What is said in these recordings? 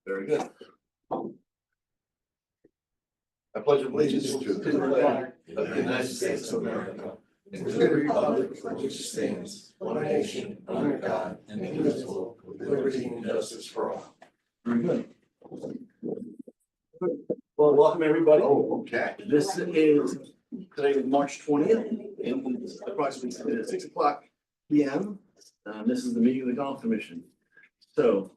Very good. I pledge allegiance to the flag of the United States of America and to the republic for which it stands, one nation, under God, indivisible, with liberty and justice for all. Very good. Well, welcome everybody. Oh, okay. This is today is March 20th, and it's approximately 6 o'clock p.m. This is the meeting of the Golf Commission. So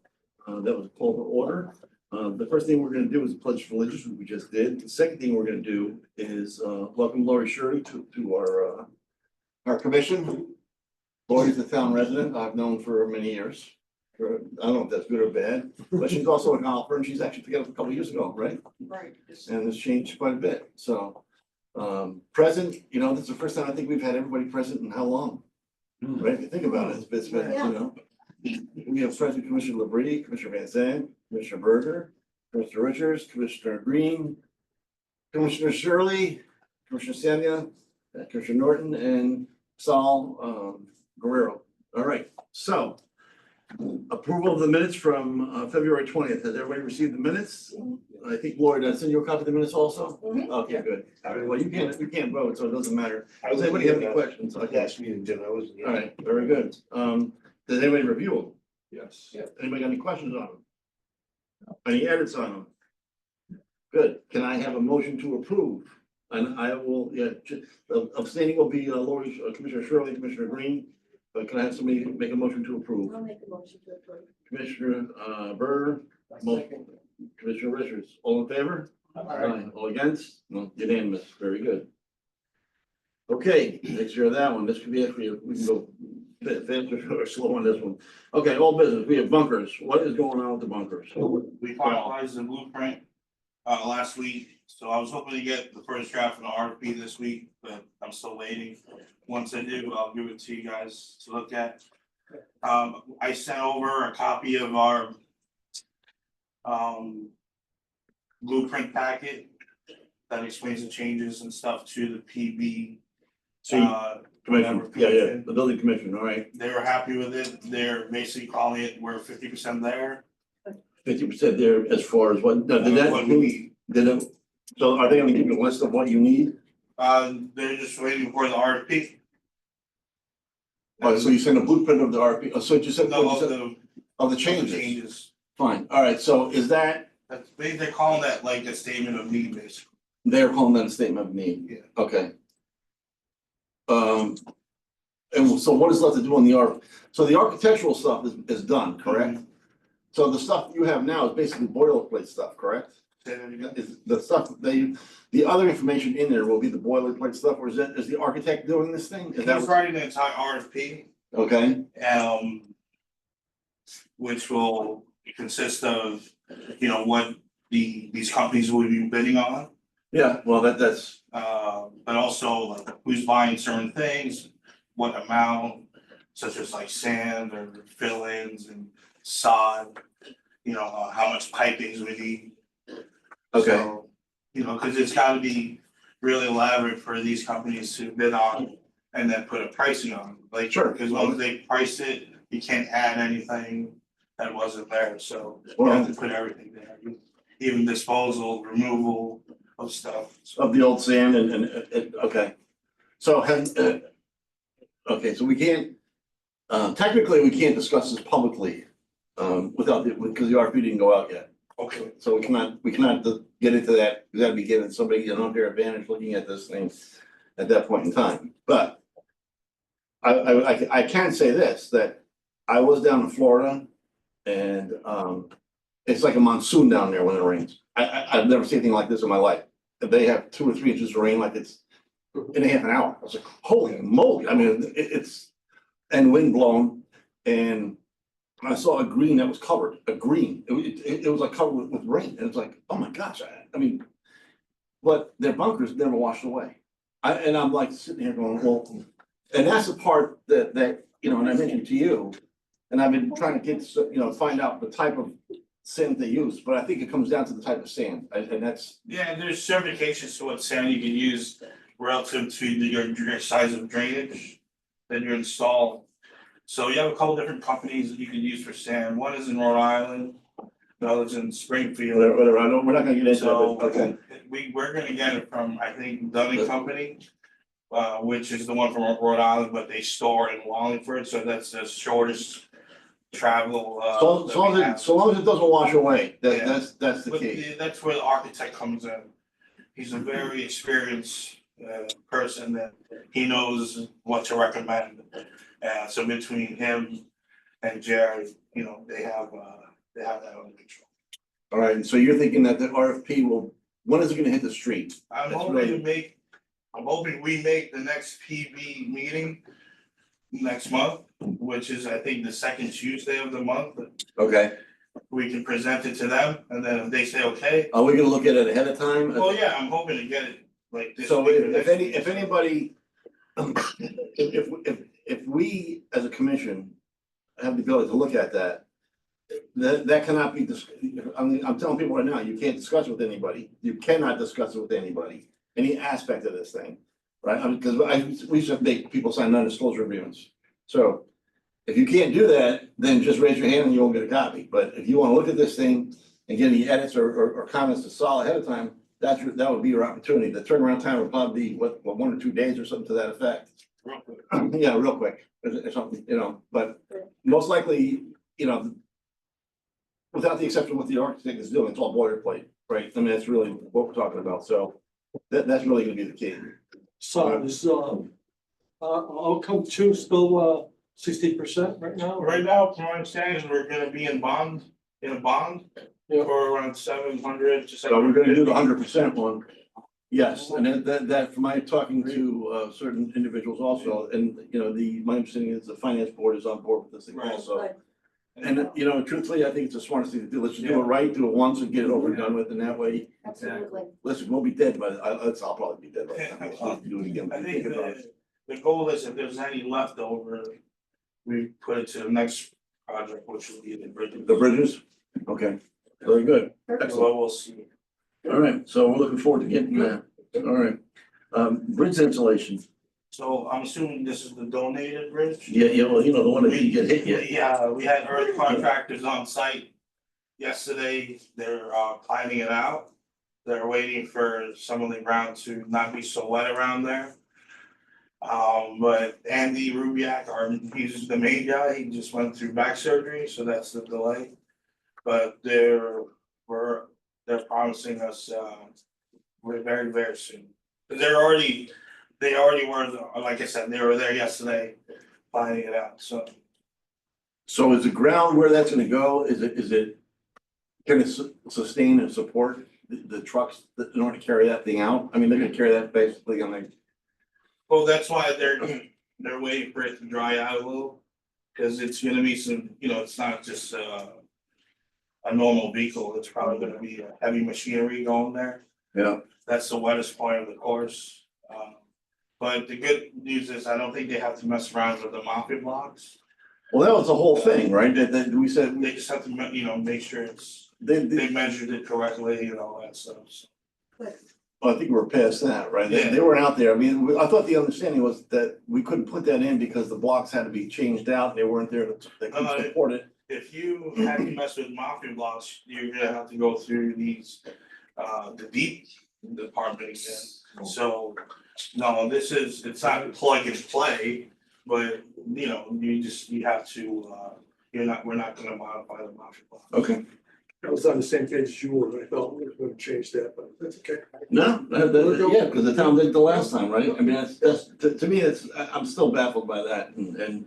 that was a call to order. The first thing we're going to do is pledge of allegiance, which we just did. The second thing we're going to do is welcome Lori Shirley to our commission. Lori's a town resident I've known for many years. I don't know if that's good or bad, but she's also a golfer, and she's actually together a couple of years ago, right? Right. And it's changed quite a bit. So present, you know, this is the first time I think we've had everybody present in how long? Right? If you think about it, it's been, you know. We have President Commissioner Labrie, Commissioner Van Zandt, Commissioner Berger, Commissioner Richards, Commissioner Green, Commissioner Shirley, Commissioner Samia, Commissioner Norton, and Saul Guerrero. All right, so approval of the minutes from February 20th. Has everybody received the minutes? I think Lori, did I send you a copy of the minutes also? Okay, good. Well, you can't vote, so it doesn't matter. Does anybody have any questions? Okay. Last meeting, Jim, I was. All right, very good. Does anybody review them? Yes. Anybody got any questions on them? Any edits on them? Good. Can I have a motion to approve? And I will, abstaining will be Lori, Commissioner Shirley, Commissioner Green. But can I have somebody make a motion to approve? I'll make a motion to approve. Commissioner Berger, motion. Commissioner Richards, all in favor? Aye. All against? No, unanimous. Very good. Okay, take care of that one. This could be actually, we can go faster or slow on this one. Okay, all business. We have bunkers. What is going on with the bunkers? We finalized the blueprint last week, so I was hoping to get the first draft of the RFP this week, but I'm still waiting. Once I do, I'll give it to you guys to look at. I sent over a copy of our blueprint packet that explains the changes and stuff to the PB. Commission, yeah, the building commission, all right. They were happy with it. They're basically calling it, we're 50% there. 50% there as far as what, did that What we need. did it, so are they gonna give you a list of what you need? They're just waiting for the RFP. Oh, so you sent a blueprint of the RP, oh, so you said, No, of the changes? changes. Fine, all right, so is that, That's, they're calling that like a statement of need, basically. they're calling that a statement of need? Yeah. Okay. And so what is left to do on the so the architectural stuff is done, correct? So the stuff you have now is basically boilerplate stuff, correct? Say that again? Is the stuff the other information in there will be the boilerplate stuff, or is the architect doing this thing? Is that He's writing the entire RFP, okay? which will consist of, you know, what these companies will be bidding on. Yeah, well, that's But also like who's buying certain things, what amount, such as like sand or fill-ins and sod. You know, how much pipings we need. okay. So, you know, cause it's gotta be really elaborate for these companies to bid on and then put a pricing on, like. Sure. Cause once they price it, you can't add anything that wasn't there, so you have to put everything there. Even disposal, removal of stuff. Of the old sand and okay. So okay, so we can't, technically, we can't discuss this publicly, without because the RFP didn't go out yet. Okay. So we cannot get into that. We gotta be giving somebody an unfair advantage looking at this thing at that point in time. But I can say this, that I was down in Florida and it's like a monsoon down there when it rains. I've never seen anything like this in my life. They have 2 or 3 inches of rain like it's in a half an hour. I was like, holy moly. I mean, it's and wind blown, and I saw a green that was covered, a green. It was like covered with rain, and it's like, oh my gosh. I mean, but their bunkers never washed away. And I'm like sitting here going, well, and that's the part that you know, and I mentioned to you, and I've been trying to get, you know, find out the type of sand they use, but I think it comes down to the type of sand, and that's. Yeah, and there's certifications to what sand you can use relative to your size of drainage that you install. So you have a couple different companies that you can use for sand. One is in Rhode Island, the other's in Springfield. Whatever, we're not gonna get into So, it, but okay. we're gonna get it from, I think, Dunning Company. Which is the one from Rhode Island, but they store in Wallingford, so that's the shortest travel, So, that so we long have. as, so long as it doesn't wash away, Yeah. that's the But key. that's where the architect comes in. He's a very experienced, person that he knows what to recommend. So between him and Jerry, you know, they have that under control. All right, and so you're thinking that the RFP will, when is it gonna hit the street? I'm That's hoping really- I'm hoping we make the next PB meeting next month, which is, I think, the second Tuesday of the month. Okay, We can present it to them, and then if they say, okay, are we gonna look at it ahead of time? well, yeah, I'm hoping to get it like this. So week or if next any, week. if anybody, if we as a commission have the ability to look at that, that cannot be I'm telling people right now, you can't discuss it with anybody. You cannot discuss it with anybody, any aspect of this thing, right? I mean, because we used to make people sign non-disclosure agreements. So if you can't do that, then just raise your hand and you won't get a copy. But if you want to look at this thing and get any edits or comments to Saul ahead of time, that would be your opportunity. The turnaround time would probably be what 1 or 2 days or something to that effect. Real quick. Yeah, real quick, or something, you know, but most likely, you know, without the exception of what the architect is doing, it's all boilerplate, right? I mean, that's really what we're talking about, so that's really gonna be the key. So is, outcome two still, 60% right now? Right now, from my understanding, we're gonna be in a bond Yeah. for around 700 to So we're gonna do the 750. 100% one. Yes, and that from my talking to certain individuals also, and you know, my understanding is the finance board is on board with this thing Right. also. Right. And you know, truthfully, I think it's the smartest thing to do. Let's just do it right, do it once and get it over and done with, and that way, Absolutely. listen, we'll be dead, but I'll probably be dead by the time I'll do it again. I think the goal is if there's any leftover, we put it to the next project, which will be the bridge. The bridges? Okay, very good. Perfect. So we'll see. All right, so we're looking forward to getting that. All right. Bridge insulation. So I'm assuming this is the donated bridge? Yeah, well, you know, the one that didn't get hit yet. Yeah, we had earth contractors on site yesterday, they're planning it out. They're waiting for some of the ground to not be so wet around there. But Andy Rubiak, he's the main guy, he just went through back surgery, so that's the delay. But they're promising us, we're very, very soon. But they already were, like I said, they were there yesterday, finding it out, so. So is the ground where that's gonna go, is it, can it sustain and support the trucks in order to carry that thing out? I mean, they're gonna carry that basically on the, Well, that's why they're waiting for it to dry out a little. Cause it's gonna be some, you know, it's not just a normal vehicle, it's probably gonna be a heavy machinery going there. yeah. That's the wettest point of the course. But the good news is I don't think they have to mess around with the mopping blocks. Well, that was the whole thing, right? That we said, They just have to, you know, make sure they, they measured it correctly and all that stuff. So. well, I think we're past that, right? Yeah. They weren't out there. I mean, I thought the understanding was that we couldn't put that in because the blocks had to be changed out and they weren't there they couldn't support it. If you had to mess with mopping blocks, you're gonna have to go through these, the deep department again. So, no, it's not plug and play, but, you know, you have to, we're not gonna modify the mopping block. Okay. I was on the same page as you were, I thought we were gonna change that, but that's okay. No, yeah, because the town did the last time, right? I mean, that's, to me, I'm still baffled by that and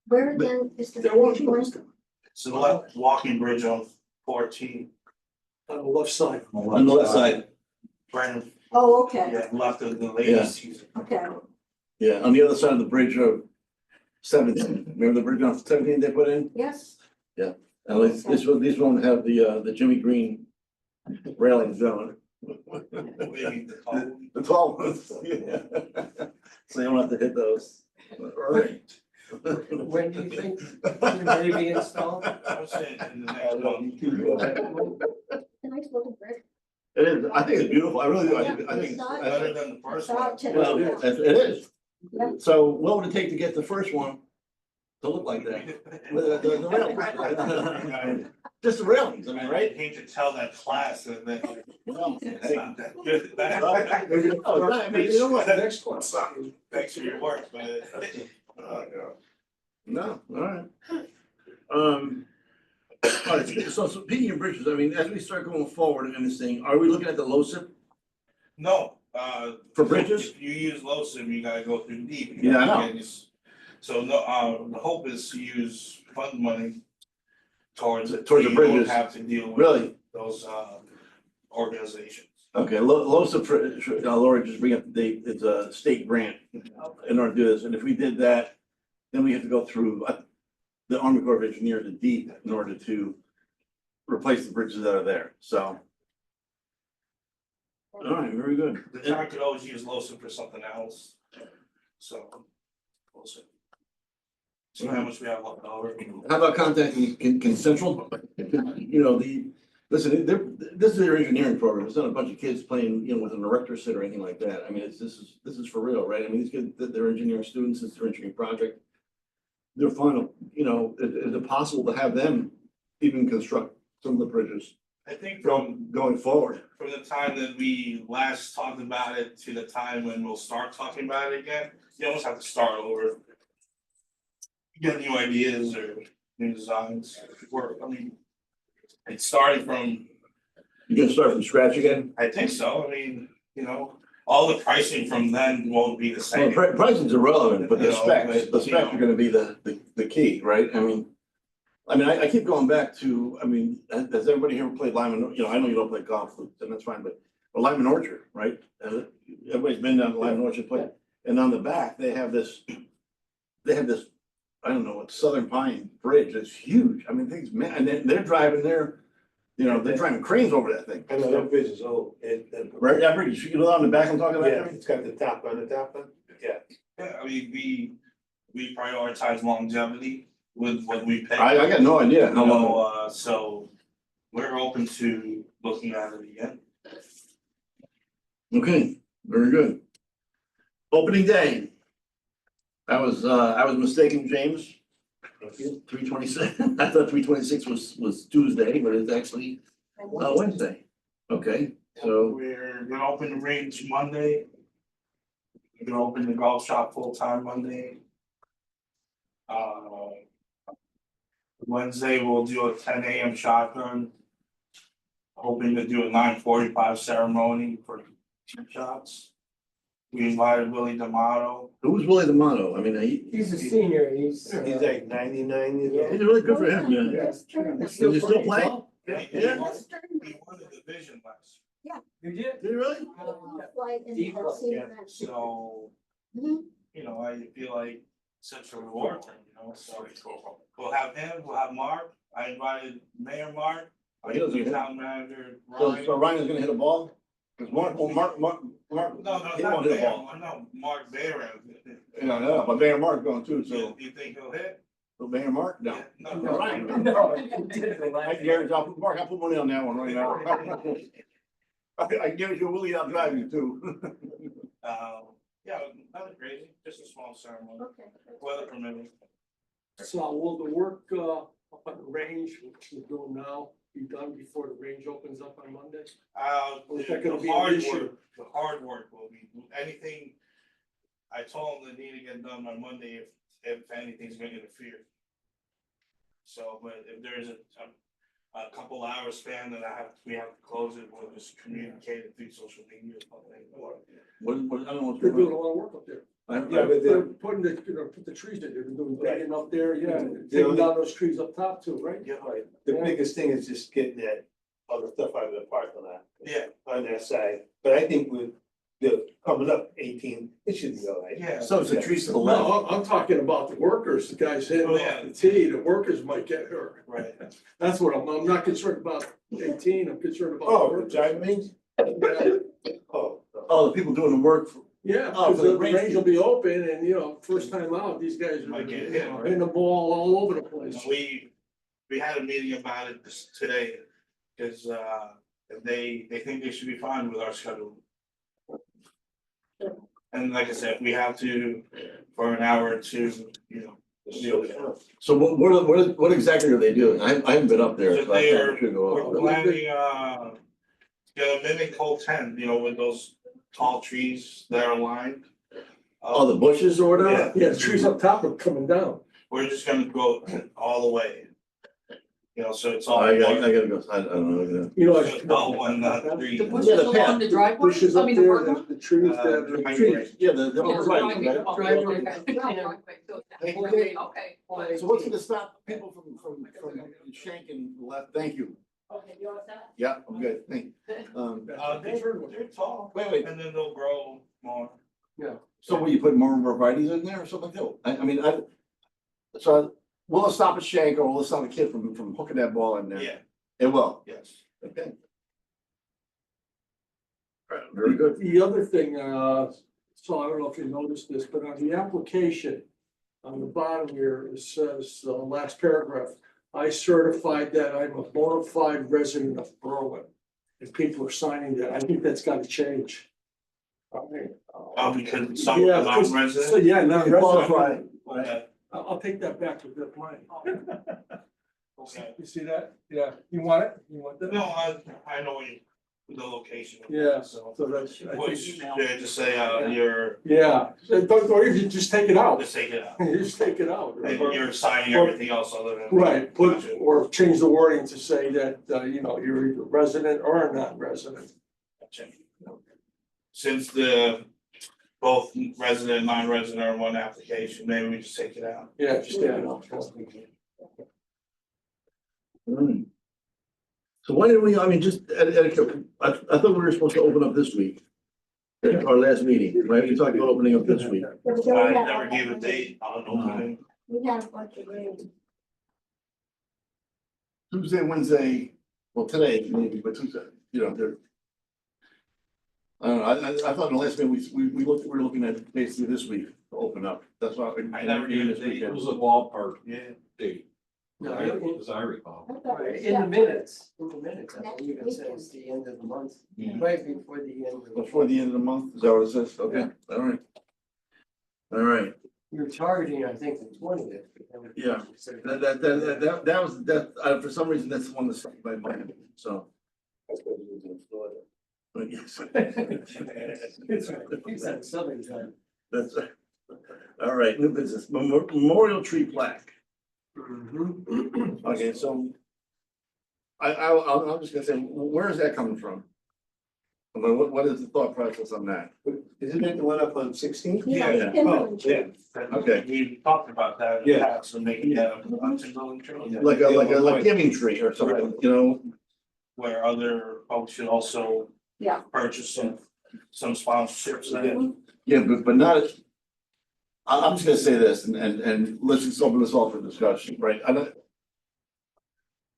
Where again is the There was bridge going? So the left walking bridge on 14, On the left side. on the left side, right, Oh, okay, yeah, left of the ladies season. okay. yeah, on the other side of the bridge of 17. Remember the bridge on 17 they put in? Yes, At least these won't have the Jimmy Green railings on Maybe the tall- it. The tall ones, yeah. So you don't have to hit those. All right. When do you think it may be installed? I would say in the next month. the nice looking bridge. It is, I think it's beautiful, I really do, I think it's. Better than the first I saw one. it today. Well, it is. Yeah. So what would it take to get the first one to look like that. The railings. Just the railings, I mean, I right? hate to tell that class that Well, it's hey, not that good. Oh, I mean, you know what? Next one. Thanks for your work, but. No, all right. All right, so speaking of bridges, I mean, as we start going forward in this thing, are we looking at the LoSiP? No, For bridges? If you use LoSiP, you gotta go through deep. Yeah, I know. So no, the hope is to use fund money towards it. Towards the so you don't bridges. have to deal with Really? those organizations. Okay, LoSiP, Lori, just bring up the date, it's a state grant in order to do this, and if we did that, then we have to go through the Army Corps of Engineers at deep in order to replace the bridges that are there, so. All right, very good. The town could always use LoSiP for something else, so. We'll see. See how much we have left over. How about contacting Central? You know, listen, this is their engineering program. It's not a bunch of kids playing, you know, with an erector set or anything like that. I mean, this is for real, right? I mean, these kids, they're engineering students, it's their engineering project. They're final, you know, is it possible to have them even construct some of the bridges I think from going forward? the time that we last talked about it to the time when we'll start talking about it again, you almost have to start over. Get new ideas or new designs, work, I mean. It's starting from, You're gonna start from scratch again? I think so, I mean, you know, all the pricing from then won't be the Well, same. pricing's irrelevant, but the You know, specs, but, you know. are gonna be the key, right? I keep going back to, I mean, has everybody here played Lyman, you know, I know you don't play golf, and that's fine, but Lyman Orchard, right? Everybody's been down to Lyman Orchard Play, and on the back, they have this, I don't know, what Southern Pine Bridge, it's huge, I mean, things, man, and they're driving they're driving cranes over that thing. I know that bridge is old, Right, that bridge, you know, on the back I'm talking about? yeah, it's got the top on the top one, yeah. Yeah, I mean, we prioritize longevity with what we pay. I got no idea You how know, long. so we're open to looking at it again. Okay, very good. Opening day. I was mistaken, James. 3/26, I thought 3/26 was Tuesday, but it's actually Wednesday. Okay, so, We're gonna open the range Monday. We're gonna open the golf shop full-time Monday. Wednesday, we'll do a 10 a.m. shotgun. Hoping to do a 9:45 ceremony for two shots. We invited Willie D'Amato. who's Willie D'Amato? I mean, He's a senior, he's. He's like 99 years old. he's really good for him, yeah. That's true. Does he still play? He won the division last You did? Did he really? Flight and Deep I've seen year, that. so, Mhm. you know, I feel like such a reward for him, you know, so. We'll have him, we'll have Mark, I invited Mayor Mark, He doesn't hit. town manager So Ryan. Ryan's gonna hit a ball? Cause Mark, No, he not won't hit a Mayor, ball. no, Mark Bear. No, but Mayor Mark going too, so, You think he'll hit? Mayor Mark, no. Yeah, No, No, Ryan. No, he did the last- I guarantee, Mark, I'll put money on that one right now. I guarantee you, Willie, I'll drive you too. Yeah, nothing crazy, just a small ceremony, Okay. weather permitting. So will the work up on the range, which we're doing now, be done before the range opens up on Monday? Is that gonna The be an hard issue? work, the hard work will be, anything. I told them they need to get done by Monday if anything's gonna interfere. So, but if there's a couple hours span that we have to close it, we'll just communicate it through social media or something. What, I don't know what's They're going doing a on. lot of work up there. Yeah, But they're putting put the trees in, they've been doing digging up there, yeah, taking down those trees up top too, right? Yeah, Right. The biggest thing is just getting that other stuff out of the parking lot yeah, on that side, but I think with the coming up 18, it should be all right. yeah. So it's the trees to the left. No, I'm talking about the workers, the guys hitting Oh, off yeah. the tee, the workers might get hurt. Right. That's what I'm not concerned about 18, I'm concerned about. Oh, the the workers. driving range? Yeah. Oh. Oh, the people doing the work. Yeah, Oh, because for the the range range will be open and, you know, first time out, these guys are Might get you hit, know, right? hitting the ball all over the place. We had a meeting about it today, cause they think they should be fine with our schedule. And like I said, we have to, for an hour or two, you know, So what exactly are they doing? I haven't been up there. So So I they probably are- should go We're up. planning, gonna mimic whole 10, you know, with those tall trees that are lined. Oh, the bushes or whatever? Yeah, the trees up top are coming down. We're just gonna go all the way. You know, so it's all I one, gotta go, I don't know. You know, so it's all one, tree. The Yeah, bushes the path. along the driveway, bushes I up mean, the there, park lot? the trees Uh, that the are. trees. Yeah, the Yeah, right, driveway, right? driveway, Driveway. okay. So what's gonna stop people from shanking left? Thank you. Okay, you all set? Yeah, I'm good, thank you. They're tall, Wait, and then they'll grow more. so will you put more arborvitae's in there or something? No, I mean, so will it stop a shank or will it stop a kid from hooking that ball in there? Yeah, It will, yes. okay. Alright, very good. The other thing, so I don't know if you noticed this, but on the application, on the bottom here, it says, last paragraph, I certified that I'm a bona fide resident of Berlin. And people are signing that. I think that's gotta change. Because some Yeah, are 'cause- So, non-resident. yeah, not Qualified. resident. Okay, I'll take that back with that money. okay. You see that? Yeah, you want it? You want that? No, I know the location. of Yeah, that, So, so that's, I which, think, should I just say, you're, yeah, don't even just take it out. let's take it out. Just take it out. And you're signing everything else other than. Right, put, Gotcha. or change the wording to say that, you know, you're either resident or a non-resident. Gotcha. Since the both resident and non-resident are in one application, maybe we just take it out. Yeah, just add it on. Hmm. So why didn't we, I mean, just, I thought we were supposed to open up this week. Our last meeting, right? We talked about opening up this week. Yeah, but I we had- never gave a date on opening. We had a bunch of rain. Tuesday, Wednesday, well, today, maybe, but Tuesday, you know, they're. I don't know, I thought in the last meeting, we looked, we were looking at basically this week to open up, that's why. I never gave a this date. weekend. It was a ballpark Yeah. date, No, as I recall. I thought it was in the September. minutes, I believe it says the end of the month, Yeah. right before the end. of Before the end of the month, is that what it says? Okay, all right. All right, We were targeting, I think, the 20th. Yeah. that was, for some reason, that's the one that stuck in my mind, so. But yes. It's that southern time. That's, all right, new business, memorial tree plaque. Okay, so. I'm just gonna say, where is that coming from? I mean, what is the thought process on that? Isn't it the one up on 16? Yeah, Yeah. Timberland Yeah. trees. Okay. We talked about that. in the Yeah. past, and making that a Timberland tree, Like a giving tree or something, you know? where other folks should also. Yeah. Purchase some sponsorships then. Yeah, but not. I'm just gonna say this and let's just open this all for discussion, right? I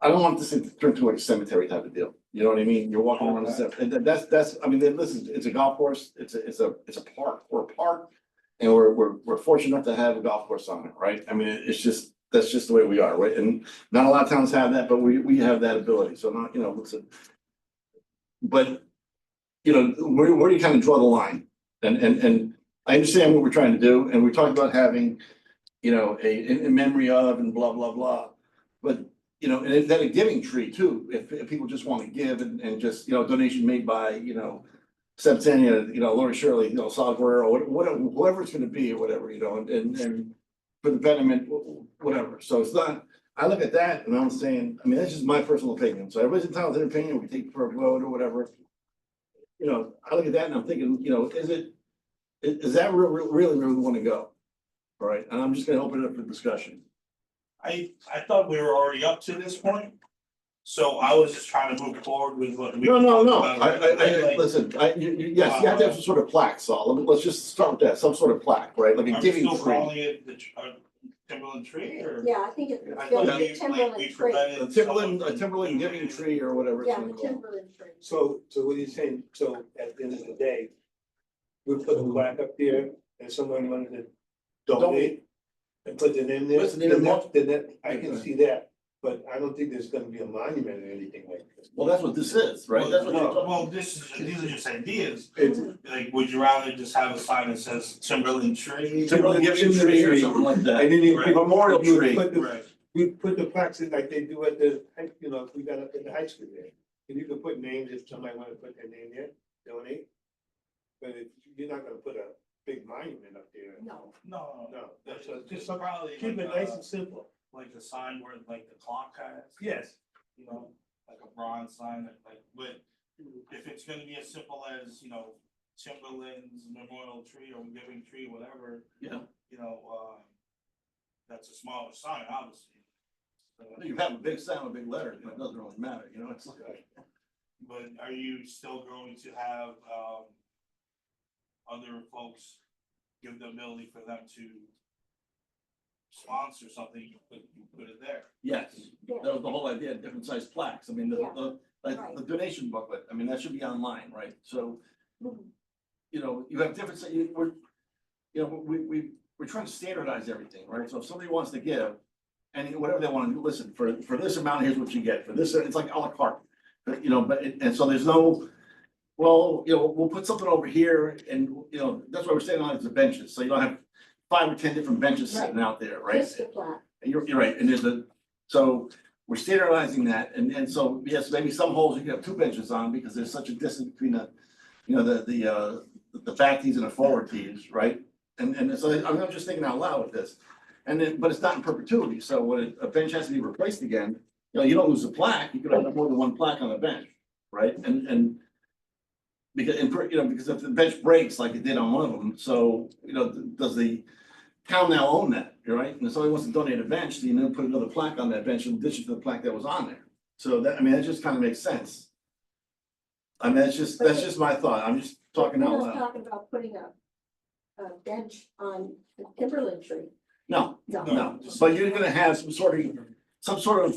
don't want this to turn into like a cemetery type of deal, you know what I mean? You're walking around the cemetery, and that's, I mean, then listen, it's a golf course, it's a park, we're a park. And we're fortunate enough to have a golf course on it, right? I mean, it's just, that's just the way we are, right? And not a lot of towns have that, but we have that ability, so not, you know, listen. But, you know, where do you kind of draw the line? And I understand what we're trying to do, and we talked about having, you know, in memory of and blah, blah, blah. But, you know, and then a giving tree too, if people just want to give and just, you know, donation made by, you know, Septenia, you know, Lori Shirley, you know, Salguero, or whatever, whoever it's gonna be or whatever, you know, and for the betterment, whatever. So it's not, I look at that and I'm saying, I mean, that's just my personal opinion. So everybody's entitled to their opinion, we take it for a vote or whatever. You know, I look at that and I'm thinking, you know, is that where we really want to go? All right, and I'm just gonna open it up for discussion. I thought we were already up to this point. So I was just trying to move forward with what we. No, talked about. I, listen, yes, you have to have some sort of plaque, Saul. Let's just start with that, some sort of plaque, right? Like a Are we giving still tree. calling it the Timberland tree or? Yeah, I think it's I gonna thought be we, like, Timberland we tree. prevented. A Timberland giving tree or whatever it's Yeah, gonna the call. Timberland tree. So what are you saying? So at the end of the day, we put a plaque up there and someone wanted to donate and put their name there. What's the name of the Then I can see that. but I don't think there's gonna be a monument or anything like this. Well, that's what this is, right? That's what you're talking. Well, these are just ideas, It's, like, would you rather just have a sign that says Timberland tree? Timberland Gibson tree or something like that. and then you. Right. Memorial you tree. put the- Right. We put the plaques in like they do at the, you know, if we got up in the high school there. And you can put names if somebody wanna put their name there, donate. But if, you're not gonna put a big monument up there. No, No, No, that's so just probably keep it like, nice and simple. like the sign where like the clock has. Yes. You know, like a bronze sign that like, but if it's gonna be as simple as, you know, Timberland's memorial tree or giving tree, whatever, Yeah, you know, that's a smaller sign, obviously. So, you have a big sign with big letters, but it doesn't really matter, you know, it's like. but are you still going to have, other folks give the ability for them to sponsor something, you put it there? Yes, yeah, that was the whole idea, different sized plaques, I mean, like Right. the donation booklet, I mean, that should be online, right? So, mhm, you know, you have different, we're trying to standardize everything, right? So if somebody wants to give, and whatever they wanna do, listen, for this amount, here's what you get, for this, it's like à la carte. But, you know, and so there's no, well, you know, we'll put something over here, and, you know, that's why we're saying on the benches, so you don't have 5 or 10 different benches sitting out there, right? just a plaque. And you're right, and so we're standardizing that, and so, yes, maybe some holes you can have 2 benches on, because there's such a distance between the, you know, the back tees and the forward tees, right? And so I'm just thinking out loud with this, and then, but it's not in perpetuity, so when a bench has to be replaced again, you know, you don't lose the plaque, you could have more than 1 plaque on a bench, right? And because, you know, because if the bench breaks like it did on one of them, so, you know, does the town now own that, you're right? And if somebody wants to donate a bench, then you know, put another plaque on that bench in addition to the plaque that was on there. So that, I mean, that just kind of makes sense. I mean, that's just my thought, I'm just talking out We're not loud. talking about putting a bench on the Timberland tree. No, No. no, but you're gonna have some sort of.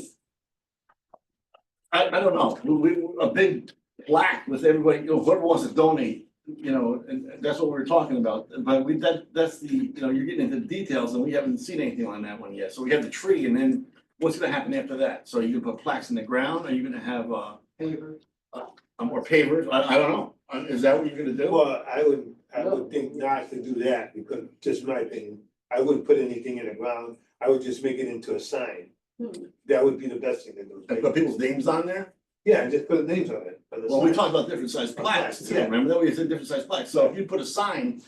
I don't know, a big plaque with everybody, you know, whoever wants to donate, you know, and that's what we were talking about. But that's the, you know, you're getting into the details and we haven't seen anything on that one yet. So we have the tree and then what's gonna happen after that? So you can put plaques in the ground, are you gonna have more pavers? I don't know. Is that what you're gonna do? Well, I would think not to do that, because just my opinion, I wouldn't put anything in the ground, I would just make it into a sign. Hmm. That would be the best thing to do. And put people's names on there? Yeah, and just put the names on it. on the Well, we sign. talked about different sized plaques, too, Yeah. remember that we said different sized plaques, so if you put a sign,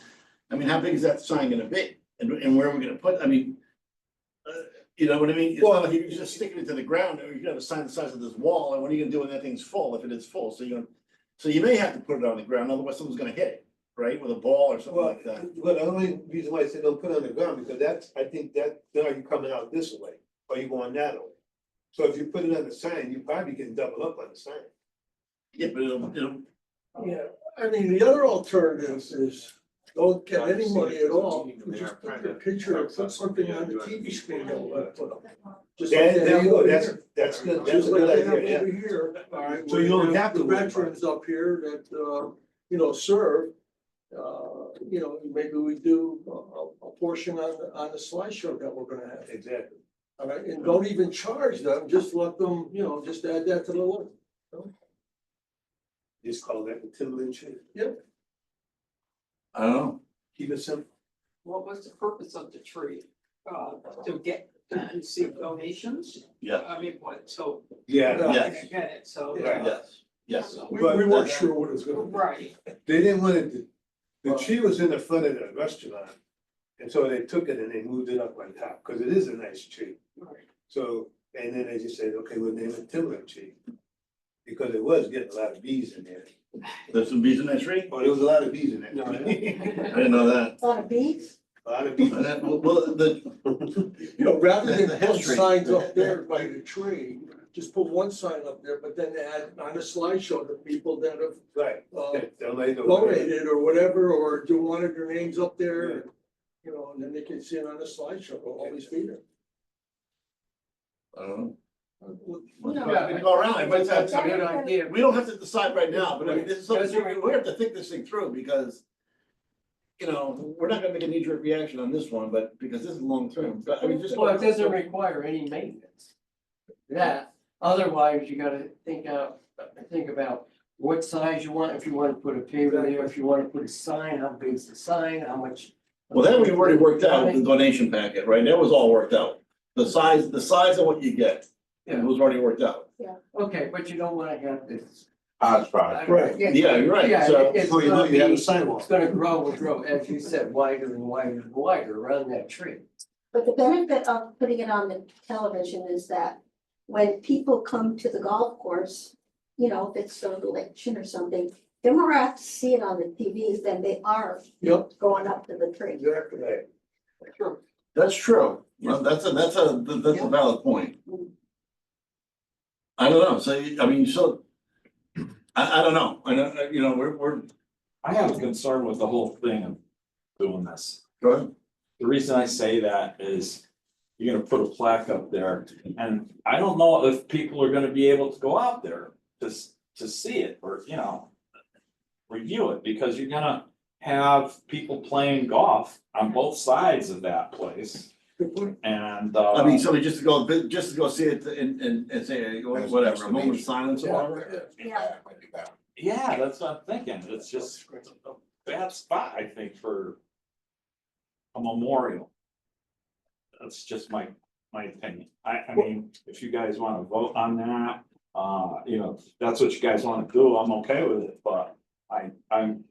I mean, how big is that sign gonna be? And where are we gonna put, I mean. You know what I mean? It's not like you can just stick it into the ground, or you can have a sign the size of this wall, and what are you gonna do when that thing's full, if it is full, so you may have to put it on the ground, otherwise someone's gonna hit it, right, with a ball or something Well, like that. well, the only reason why I said don't put it on the ground, because I think that, then are you coming out this way, or you going that way? So if you put it on the sign, you probably can double up on the sign. Yeah, but it'll, Yeah, I mean, the other alternative is don't get any money at all, just put your picture, or put something on the TV screen that we'll put up. Just like they There have you go, over that's, here. that's good, that's Just a like good they have idea, over yeah. here, all right. So you don't we have to the worry about it. veterans up here that, you know, serve. You know, maybe we do a portion on the slideshow that we're gonna have. Exactly. All right, and don't even charge them, just let them, you know, just add that to the list. Just call that the Timberland tree. I don't know, Keep it simple. What was the purpose of the tree? To receive donations? yeah, I mean, what, so. Yeah, I Yes. get it, so. Right. yes. We But- weren't sure what it was gonna be. Right, they didn't want it, the tree was in the front of the restaurant. And so they took it and they moved it up on top, cause it is a nice tree. right. So, and then they just said, okay, we'll name it Timberland tree. Because it was getting a lot of bees in there. There's some bees in that tree? Oh, there was a lot of bees in that No, tree. I didn't know that. A lot of beads? A lot of bees. Well, You know, rather than The put history. signs up there by the tree, just put one sign up there, but then add on the slideshow the people that have Right. Donate or whatever. donated or whatever, or do wanted their names up there. You know, and then they can see it on the slideshow, will always be there. I don't know. No. We go around, everybody's had, That's a good idea. we don't have to decide right now, but I mean, this is something, we have to think this thing through, because. You know, we're not gonna make a knee-jerk reaction on this one, but because this is long-term, but I mean, just. Well, it doesn't require any maintenance. that. Otherwise, you gotta think about what size you want, if you wanna put a paver there, if you wanna put a sign, how big's the sign, how much. Well, that we've already worked out with the donation packet, right? That was all worked out. The size of what you get, it Yeah, was already worked out. okay, but you don't wanna have this. Right. Yeah, you're right, Yeah, so. it's So you know gonna you have a be, sidewalk. it's gonna grow and grow, as you said, wider and wider and wider around that tree. But the benefit of putting it on the television is that when people come to the golf course, you know, if it's an election or something, they're more apt to see it on the TVs than they are Yep. going up to the tree. Exactly. Sure. That's true. Well, that's a valid point. I don't know, so, I mean, so. I don't know, you know, we're, I have a concern with the whole thing of doing this. go ahead. The reason I say that is you're gonna put a plaque up there, and I don't know if people are gonna be able to go out there to see it, or, you know, review it, because you're gonna have people playing golf on both sides of that place, Good point. and, I mean, somebody just to go see it and say, whatever, a moment of silence or whatever. Yeah. yeah, that's what I'm thinking, it's just a bad spot, I think, for a memorial. That's just my opinion. I mean, if you guys wanna vote on that, you know, that's what you guys wanna do, I'm okay with it, but I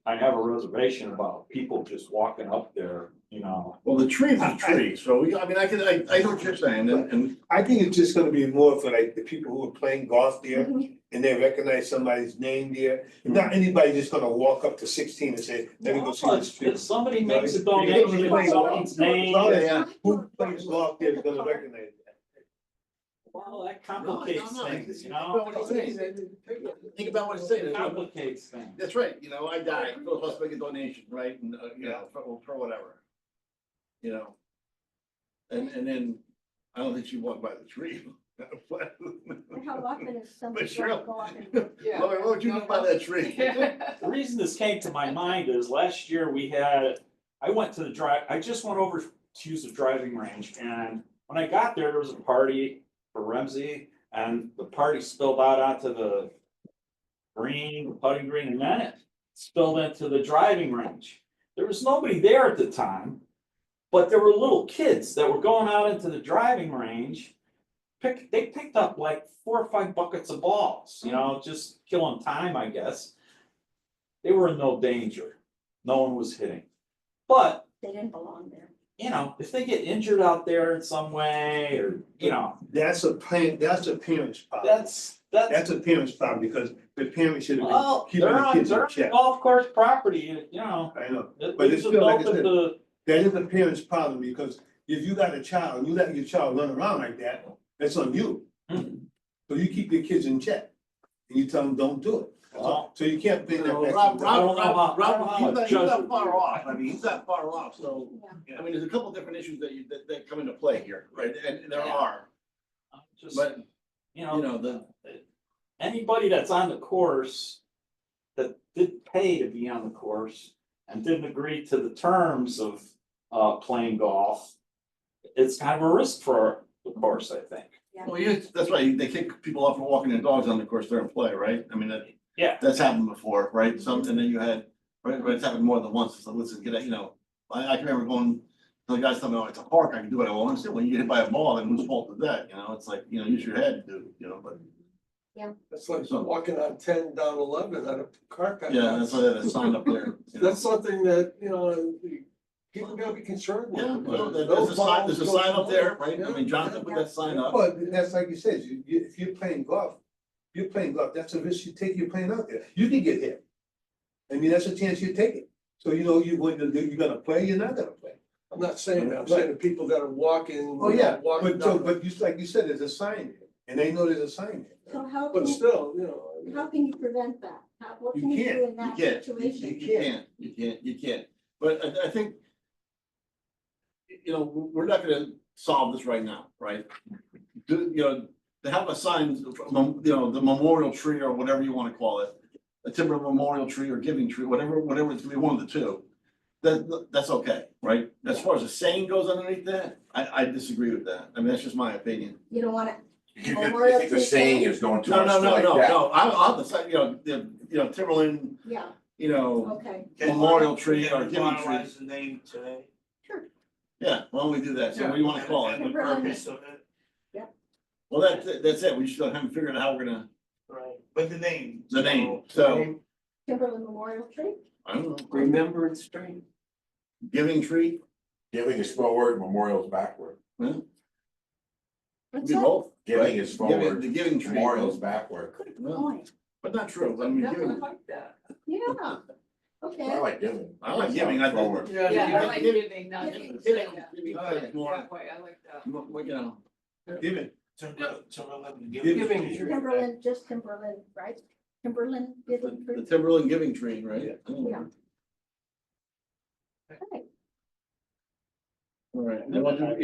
have a reservation about people just walking up there, you know. Well, the tree's a tree, so I mean, I know what you're saying, and I think it's just gonna be more for like the people who are playing golf there Mhm. and they recognize somebody's name there. Not anybody just gonna walk up to 16 and say, let me go see this tree. If somebody makes a Right. donation Yeah. in someone's name, Yeah. Who plays golf there is gonna recognize that. well, that complicates No, things, you Think know? about what he's saying. Think about what he's saying. It complicates things. That's right, you know, I die, go let's make a donation, right, and, you know, for whatever. You know? And then, I don't think she walked by the tree. And how often is somebody But going sure. to go up and? Yeah. What would you do by that tree? The reason this came to my mind is last year I went to I just went over to use the driving range, and when I got there was a party for Ramsey, and the party spilled out onto the green, the putting green, and then it spilled into the driving range. There was nobody there at the time, but there were little kids that were going out into the driving range. They picked up like 4 or 5 buckets of balls, you know, just killing time, I guess. They were in no danger. No one was hitting. But, They didn't belong there. you know, if they get injured out there in some way, or, you know, That's a parent's problem. That's a parent's problem because the parents should have well, been keeping they're the on, kids they're in on check. golf course property, you know. I know, It But it's leaves still, like I open said, to- that is a parent's problem because if you got a child, and you let your child run around like that, that's on you. Mhm. So you keep your kids in check and you tell them, don't do it. That's all. So you can't blame that back. Rob, to I them. don't know how- I don't know how he's a not judge far would- off, I mean, he's not far off, so, Yeah. I mean, there's a couple different issues that come into play here, right, and there are, Just, but, you you know, know, anybody that's on the course that did pay to be on the course and didn't agree to the terms of playing golf, it's kind of a risk for the course, I think. well, yeah, that's right, they kick people off for walking their dogs on the course during play, right, I mean, Yeah. that's happened before, right, and then you had, right, it's happened more than once, so listen, get it, you know, I can remember going, the guys tell me, oh, it's a park, I can do what I want, I said, when you get hit by a ball, then whose fault is that, you know, it's like, you know, use your head, dude, you know, but. That's like walking on 10 down 11 on a car path. Yeah, that's why they had a sign up there. you know. That's something that, you know, people gotta be concerned with. Yeah, well, there's Those a sign, there's a balls sign go up there, forward. right, I mean, Jonathan put that sign up. But that's like you said, if you're playing golf, that's a risk you take, you're playing out there. You can get hit. I mean, that's a chance you're taking. So you know, you're gonna play, you're not gonna play. I'm not saying that, I'm saying the people that are walking. Oh, yeah, Walking but down. but you, like you said, there's a sign there, and they know there's a sign there. So how But can, still, you know. how can you prevent that? What You can you do can't. in that You can't, situation? you can't, but I think. You know, we're not gonna solve this right now, right? You know, to have a sign, you know, the memorial tree or whatever you wanna call it. A timber memorial tree or giving tree, whatever it's gonna be, one of the two. That's okay, right? As far as the saying goes underneath that, I disagree with that, I mean, that's just my opinion. You don't wanna Memorial think the Tree saying Day? is going too No, much no, no, like no, that. no, I'll decide, Timberland, Yeah, okay, Memorial Tree or Can we Giving Tree. finalize the name today? Yeah, why don't we do that? So what do you wanna call it? And the purpose of it, Well, that's it. We just haven't figured out how we're gonna, right, but the name. the name, so, Timberland Memorial Tree? I don't know, Remembrance Tree. Giving Tree, Giving is forward, memorial's backward. well, What's be that? both. Giving right? is forward, The Giving Tree. memorial's backward. Good Well, point, But not true, I mean, Never giving, like that. yeah, I okay. like giving. I like giving, I Forward. think. Yeah, I like giving, not Giving. giving. Giving. Yeah. Giving All right, is more- that way, I like that. You know, give it, Timberland Giving Tree. Timberland, just Timberland, right? Timberland Giving the Tree? Timberland Giving Tree, right? Yeah. Okay. All right, and then what do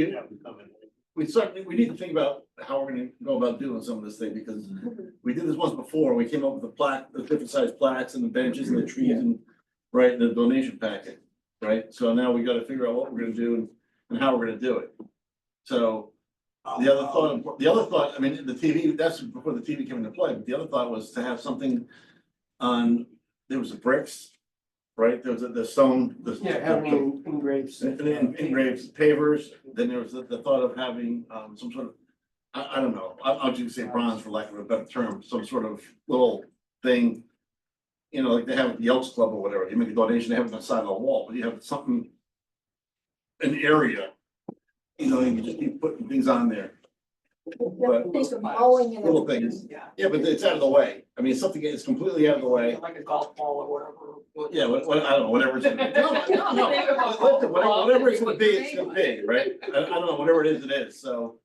we certainly, we need to think about how we're gonna go about doing some of this thing, because we did this once before, we came up with the plaque, the different sized plaques and the benches and the trees and, right, the donation packet, right? So now we gotta figure out what we're gonna do and how we're gonna do it. So, the other thought, I mean, the TV, that's before the TV came into play, but the other thought was to have something on, there was the bricks, right? There was the stone, the. Yeah, having engraved. And then engraved pavers, then there was the thought of having some sort of, I don't know, I'll just say bronze for lack of a better term, some sort of little thing. You know, like they have at the Elks Club or whatever, you make a donation, they have it on the side of the wall, but you have something. An area, you know, you can just keep putting things on there. But- Think of mowing and Little everything. things, Yeah. yeah, but it's out of the way, I mean, something is completely out of the way. Like a golf ball or whatever. Yeah, I don't know, whatever it's. No, listen, whatever it's gonna be, it's gonna be, right? I don't know, whatever it is, so,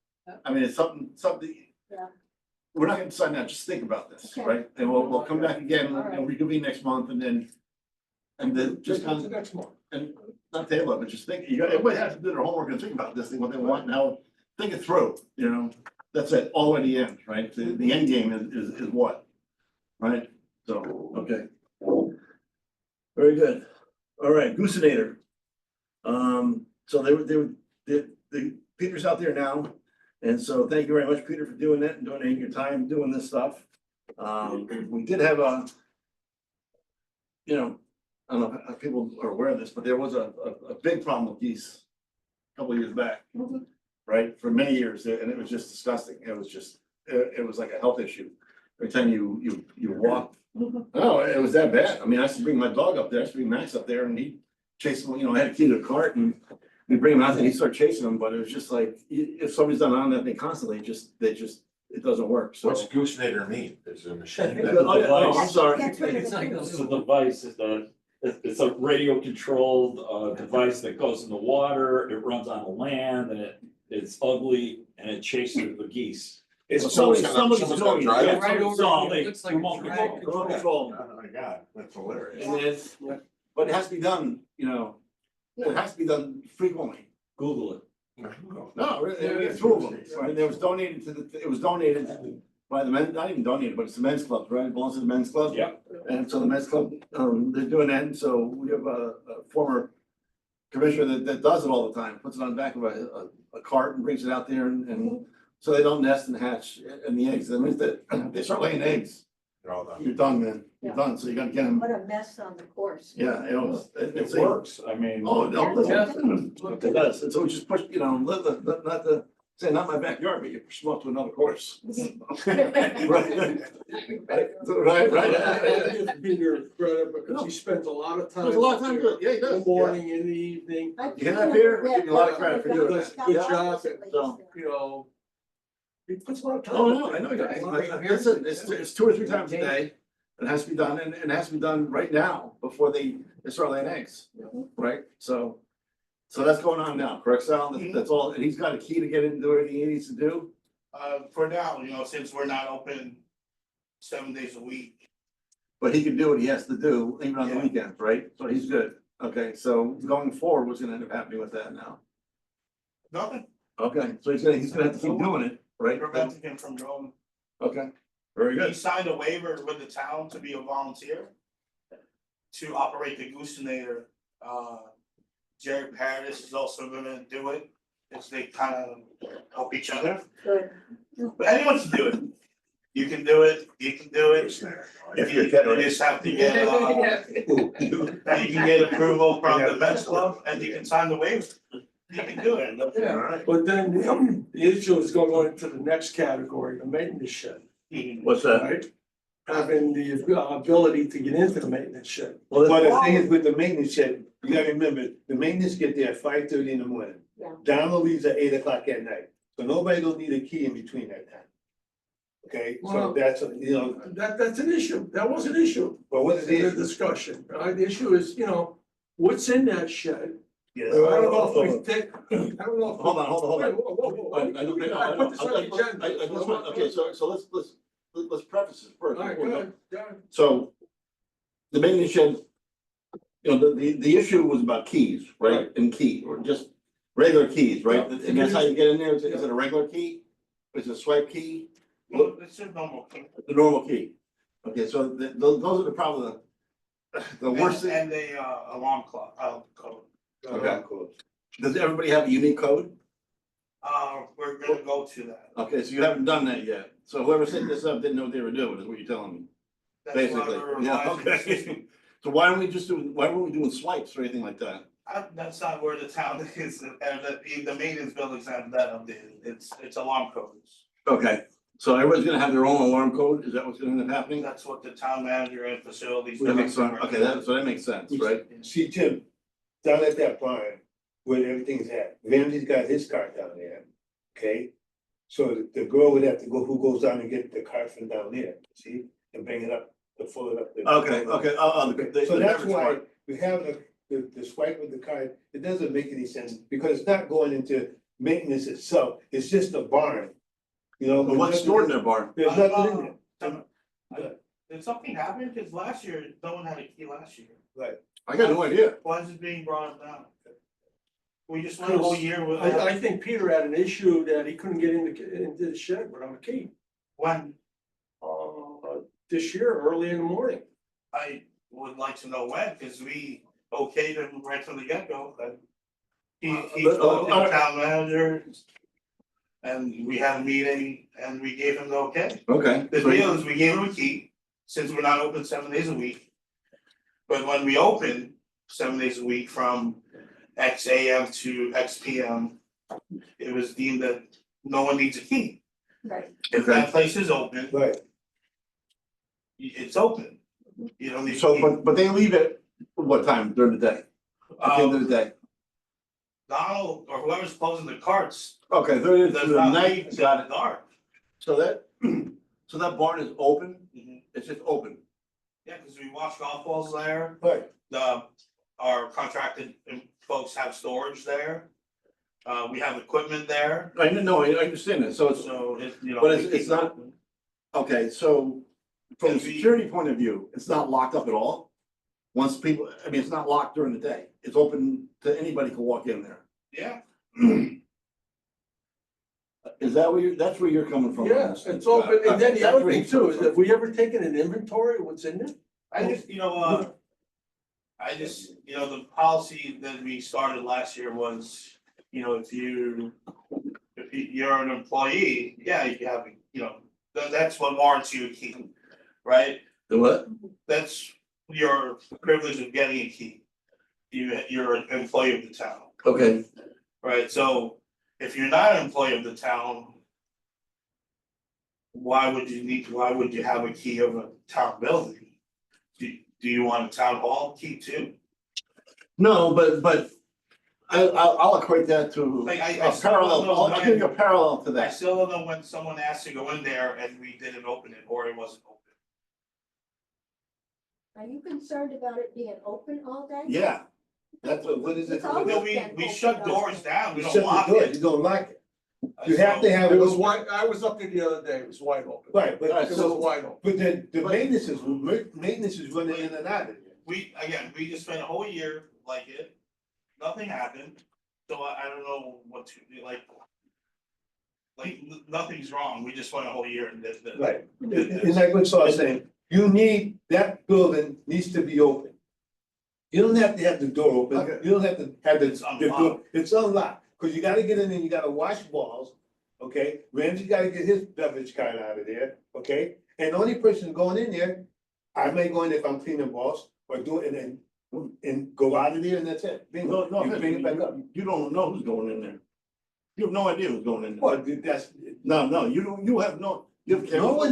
I mean, it's something. Yeah. We're not gonna decide now, just think about this, Okay. right? And we'll come back again, All right. and reconvene next month, and then. And then just kind of, Next month. and not table it, but just think, everybody has to do their homework and think about this thing, what they want, and how, think it through, you know? That's it, all the way to the end, right? The end game is what? Right? So, okay. Very good. All right, Goosenator. So Peter's out there now. And so thank you very much, Peter, for doing that and donating your time doing this stuff. We did have I don't know if people are aware of this, but there was a big problem with geese a couple of years back, Mhm. right? For many years, and it was just disgusting. It was like a health issue. Every time you walk. Mhm. Oh, it was that bad. I mean, I used to bring my dog up there, I used to bring Max up there and he'd chase him, I had a key to the cart and we bring him out and he'd start chasing him, but it was just like, if somebody's done on that thing constantly, it doesn't work, so. What's goosenator mean? Is it a machine? Oh, yeah, oh, I'm sorry. That's what It's like It's a device, it's a radio controlled device that goes in the water, it runs on the land, and it's ugly and it chases the geese. It's Somebody's someone's doing it. drive Yeah, it. Right over So here, they it looks like a remote dragon. Remote control. Oh my god, that's hilarious. And then, but it has to be done, it has to be done frequently. Google it. No, we have two of them, right? It was donated by the men, not even donated, but it's the men's club, right? It belongs to the men's club. Yeah. And so the men's club, they're doing that, and so we have a former commissioner that does it all the time, puts it on the back of a cart and brings it out there and so they don't nest and hatch in the eggs. That means that they start laying eggs, They're all done. you're done, man. You're Yeah. done, so you gotta get them. What a mess on the course. Yeah, It works, I mean. Oh, no, Yeah. it does. And so we just push, not my backyard, but you push them off to another course. Right, right. Peter credit because he spent a lot of time. There's a lot of time to it. Yeah, he In does. the morning, in the evening, You hear that, Peter? Give you a lot of credit for doing Does that. a good Yeah. job. So- you know. He puts a lot of time. Oh, no, I know, listen, it's 2 or 3 times a day. It has to be done and it has to be done right now before they start laying eggs, right? So that's going on now, correct, Sal? That's all, and he's got a key to get in and do everything he needs to do. For now, since we're not open 7 days a week, But he can do what he has to do even on the Yeah. weekends, right? So he's good. Okay, so going forward, what's gonna end up happening with that now? nothing Okay, so he's gonna have to keep doing it, right? preventing him from going. Okay, very He good. signed a waiver with the town to be a volunteer to operate the Goosenator. Jerry Paradis is also gonna do it. is they kind of help each other, Good. but anyone can do it. You can do it, you can do it. If you're getting You just have to get, you can get approval from the Mets Club and you can sign the waiver. You can do it. Yeah, but then the issue is going on to the next category, the maintenance shed, What's that? right? Having the ability to get into the maintenance shed. Well, Well, that's- the thing is with the maintenance shed, you gotta remember, the maintenance get there at 5:30 in the morning. Yeah. Donald leaves at 8 o'clock at night, so nobody don't need a key in between that time. Okay, so Well- that's, you know, That's an issue, that was an issue but what is in the it? discussion, right? The issue is, what's in that shed? I Yes. don't know if we take, I don't know. if- Hold on, hold on, hold on. Wait, whoa, whoa, whoa. I don't, I put this on the agenda. I just want, okay, so let's preface this first. All right, go ahead, go ahead. So, the maintenance shed, the issue was about keys, right, and key, or just regular keys, right? Yeah. And that's how you get in there, is it a regular key? Is it a swipe key, Well, it's a normal thing. the normal key? Okay, so those are the probably the worst thing, And the alarm clock, code. Okay. does everybody have a unique code? We're gonna go to that. Okay, so you haven't done that yet, so whoever set this up didn't know what they were doing, is what you're telling me, That's why basically, we're yeah, revising the system. okay. So why weren't we doing swipes or anything like that? That's not where the town is, and the maintenance buildings have that updated, it's alarm codes. Okay, so everybody's gonna have their own alarm code, is that what's gonna end up happening? That's what the town manager and facilities. That makes sense, director okay, that makes sense, right? See, Jim, down at that barn where everything's at, Ramsey's got his car down there, okay? So the girl would have to go, who goes down and get the car from down there, see, and bring it up, to fill it up. Okay, So the that's beverage why part. we have the swipe with the card, it doesn't make any sense, because it's not going into maintenance itself, it's just a barn. You know. But what's stored in their barn? There's nothing in there. Did something happen? Cause last year, no one had a key last year. I got no idea. Why is it being brought up now? We just went a whole year with, I think Peter had an issue that he couldn't get into the shed without a key. when This year, early in the morning. I would like to know when, cause we okayed him right from the get-go, that he But, spoke to the town manager. And we had a meeting and we gave him the okay. Okay. The so you- deal is we gave him a key, since we're not open 7 days a week. But when we open 7 days a week from X AM to X PM, it was deemed that no one needs a key. Right. If that place is open, Right, it's open. You don't need. a So, key. but they leave it, what time during the day? At the end of the day? Donald or whoever's closing the carts Okay, they're in does the not night, leave until got it. dark. So that barn is open, it's just open. Yeah, cause we wash golf balls there. right, Our contracted folks have storage there. We have equipment there, I didn't know, I understand that, so it's, so But we it's keep it not- open. okay, so from a Yes, we- security point of view, it's not locked up at all? Once people, I mean, it's not locked during the day, it's open to anybody can walk in there. Yeah, Is that where that's where you're coming from? on Yeah, this? it's open, and then the That's other where thing you're too, coming is from. have we ever taken an inventory of what's in there? I just, the policy that we started last year was, if you're an employee, yeah, you have, that's what warrants you a key, right? The what? That's your privilege of getting a key. You're an employee of the town, Okay, right? So if you're not an employee of the town, why would you have a key of a town building? Do you want a town hall key too? no, but I'll equate that to Like, I a still don't know parallel, I'll give you a when- parallel to I that. still don't know when someone asked to go in there and we didn't open it or it wasn't open. Are you concerned about it being open all day? Yeah, that's what is it? It's always No, been we open shut all doors day. down, we You don't shut the lock door, it. you don't lock it, you have to have It it was open. wide, I was up there the other day, it was wide open. Right, but Alright, It was so- wide open. but the maintenance is running in and out of it. We just spent a whole year like it, nothing happened, so I don't know what to, nothing's wrong, we just went a whole year and did this. Right, and like what Saul's saying, that building needs to be open. You don't have to have the door open, Okay. you don't have to have It's the door, unlocked. it's unlocked, cause you gotta get in there, you gotta wash balls, okay? Ramsey gotta get his beverage cart out of there, okay? And the only person going in there, I may go in there if I'm cleaning balls, or do it and go out of there and that's it. No, Bingo, no, you bring it back up. you don't know who's going in there. You have no idea who's going in there. What, that's, No, you don't, you have no, you have. no one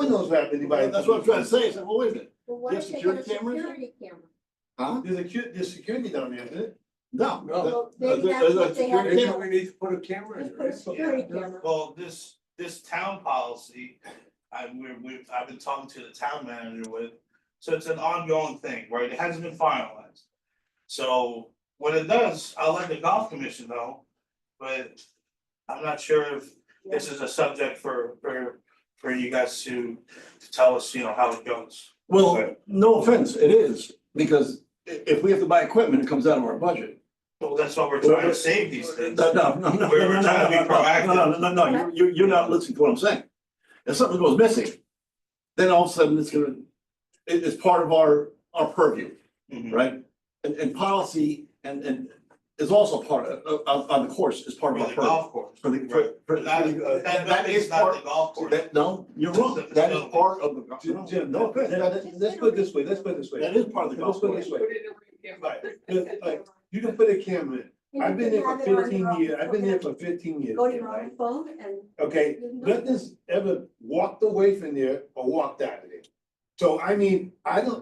knows what anybody. That's what I'm trying to say, I said, well, wait a minute, Well, why You have don't they put a security cameras? security camera? huh? There's security down there, isn't it? No. No. Well, There's maybe a- that's there's a what they have. security Maybe camera. we need to put a camera Just in put a there. security camera. Well, this town policy, I've been talking to the town manager with, so it's an ongoing thing, right? It hasn't been finalized. So when it does, I'll let the golf commission know, but I'm not sure if this is a subject for you guys to tell us, you know, how it goes. Well, no offense, it is, because if we have to buy equipment, it comes out of our budget. Well, that's why we're trying to save these things. No, We're trying to be proactive. No, you're not listening to what I'm saying. If something goes missing, then all of a sudden it's part of our purview, Mhm. right? And policy and is also part of, on the course, is part of For our the purview. golf course. For But that is not the golf course. No, you're wrong, that is part of the. Jim, No offense, let's put it this way, that is part of the golf Let's put it course. this way. Put it in the camera. Right, you can put a camera in. And I've you been can there for have it on 15 your own years, I've been there phone. for 15 years. Go to your right? own phone and. Okay, nothing's ever walked away from there or walked out of there. So I mean,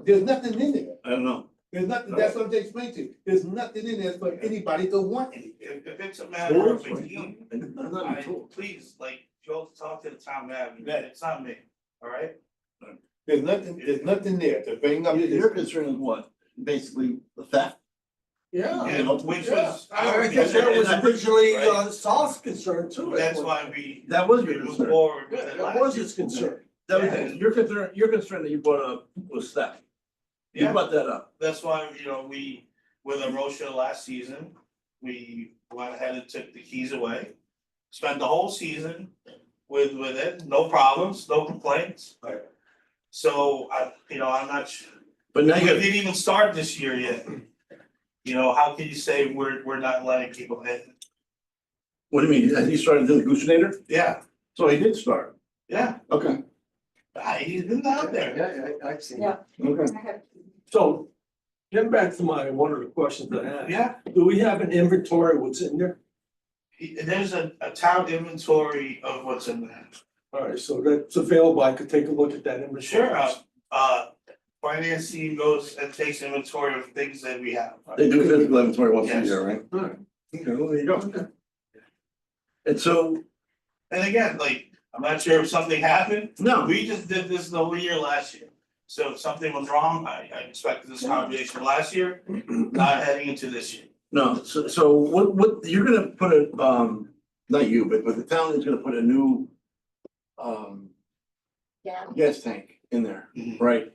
there's nothing in there. I don't know. There's nothing, that's what I'm trying to explain to you. There's nothing in there for anybody to want anything. If it's a matter of a key, I'm not even told. please, like, go talk to the town manager, Right. it's not me, all right? There's nothing there to bring up. Your concern is what? Basically the theft? Yeah. And which Yeah. was. I guess that was And I think- originally Right. Saul's concern too. That's why we. That was we your moved concern. forward with Yeah, it that last was year. his concern. That was, Yeah. your concern that you brought up was theft. You Yeah. brought that up. That's why, you know, we, with Arosha last season, we went ahead and took the keys away. Spent the whole season with it, no problems, no complaints. Right. So I'm not sure, But we now you, didn't even start this year yet. You know, how can you say we're not letting people in? what do you mean? Has he started doing the Goosenator? Yeah, So he did start. yeah, Okay, he's been out there. Yeah, I've seen Yeah. it. okay. I have- So, getting back to one of the questions I had. Yeah, Do we have an inventory of what's in there? there's a town inventory of what's in there. Alright, so that's available, I could take a look at that inventory. Sure, finance team goes and takes inventory of things that we have. They do physical inventory once a Yes. year, right? Alright. Okay, well, there you go. And so, And again, like, I'm not sure if something happened, no, we just did this the whole year last year. So if something was wrong, I expected this conversation last year, not heading into this year. no, so what, you're gonna put a, not you, but the town is gonna put a new Yeah. gas tank in there, Mhm. right?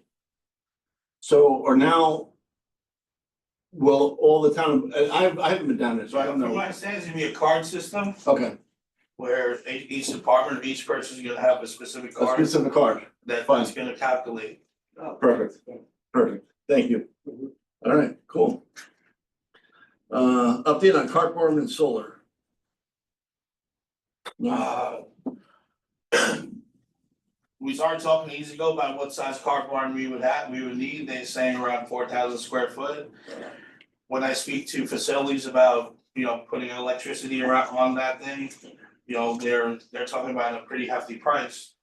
So, or now, will all the town, I haven't been down there, so I don't From know. my understanding, it's gonna be a card system Okay, where each department or each person is gonna have a specific a card specific card, that's gonna calculate. perfect, thank you. All right, cool. Update on cardboard and solar. Uh, We started talking years ago about what size car barn we would need, they're saying around 4,000 square foot. When I speak to facilities about, you know, putting electricity around on that thing, you know, they're talking about a pretty hefty price.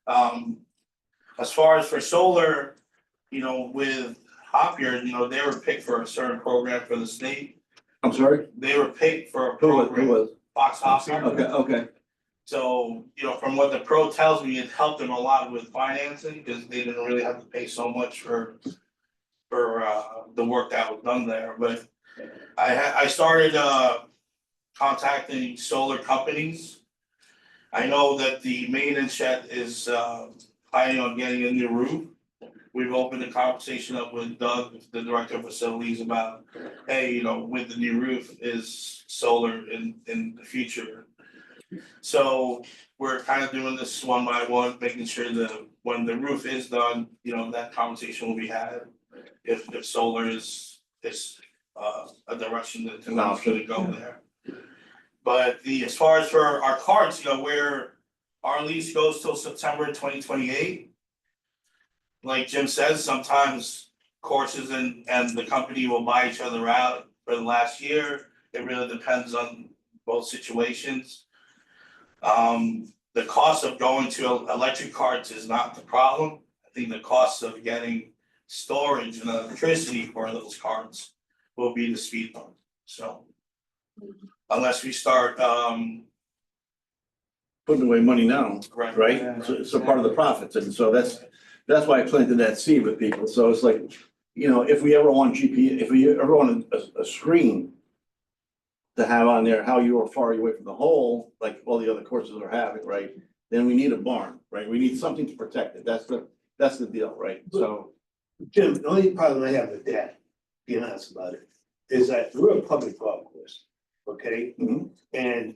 As far as for solar, you know, with Hopyard, you know, they were picked for a certain program for the state, I'm sorry, they were picked for a who program, was? Fox Hopyard. Okay, So, you know, from what the pro tells me, it helped them a lot with financing, because they didn't really have to pay so much for the work that was done there, but I started contacting solar companies. I know that the maintenance shed is planning on getting a new roof. We've opened the conversation up with Doug, the director of facilities, about, hey, you know, with the new roof, is solar in the future? So we're kind of doing this one by one, making sure that when the roof is done, you know, that conversation will be had. If solar is a direction that the town's gonna go there. But as far as for our carts, you know, where our lease goes till September 2028. Like Jim says, sometimes courses and the company will buy each other out for the last year. It really depends on both situations. The cost of going to electric carts is not the problem. I think the cost of getting storage and electricity for those carts will be the speed bump, so. Unless we start, Putting away money now, right, right? So part of the profits, and so that's why I planted that seed with people, so it's like, you know, if we ever want if we ever want a screen to have on there how you are far away from the hole, like all the other courses are having, right? Then we need a barn, right? We need something to protect it. That's the deal, right? So, Jim, the only problem I have with that, being honest about it, is that we're a public golf course, okay? mhm. And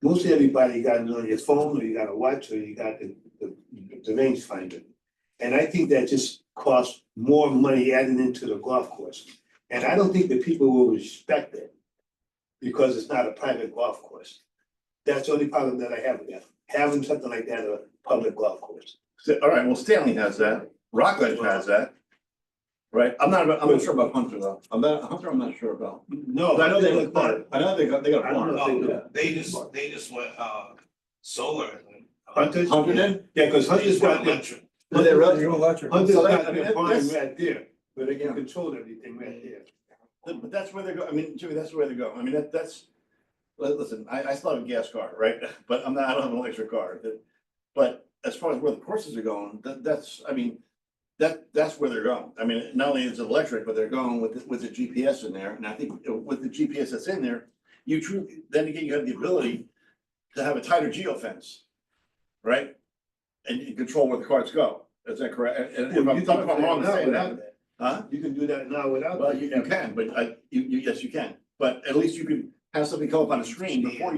mostly everybody got it on your phone, or you got a watch, or you got the rangefinder. And I think that just costs more money adding into the golf course. And I don't think that people will respect it because it's not a private golf course. That's the only problem that I have with that, having something like that at a public golf course. So, all right, well, Stanley has that, Rockledge has that. Right, I'm not sure about Hunter though, I'm not sure about. No, I know they think have a barn, I know they got a I don't barn. know. no, they just went, solar. Hunter's? Hunter did? Yeah, because They Hunter's just went got their, electric. Did they really? Hunter's So got that- I mean, their barn that's- right there, where they Yeah. can control everything right there. But that's where they go, I mean, Jimmy, that's where they go, I mean, that's, listen, I still have a gas car, right? But I don't have an electric car, but as far as where the courses are going, that's, I mean. That's where they're going, I mean, not only is it electric, but they're going with the GPS in there, and I think with the GPS that's in there. You truly, then again, you have the ability to have a tighter geofence. Right? And you control where the carts go, is that correct? And if I'm wrong in saying that, huh? You can do that now without. Well, you can, but yes, you can, but at least you can have something come up on the screen before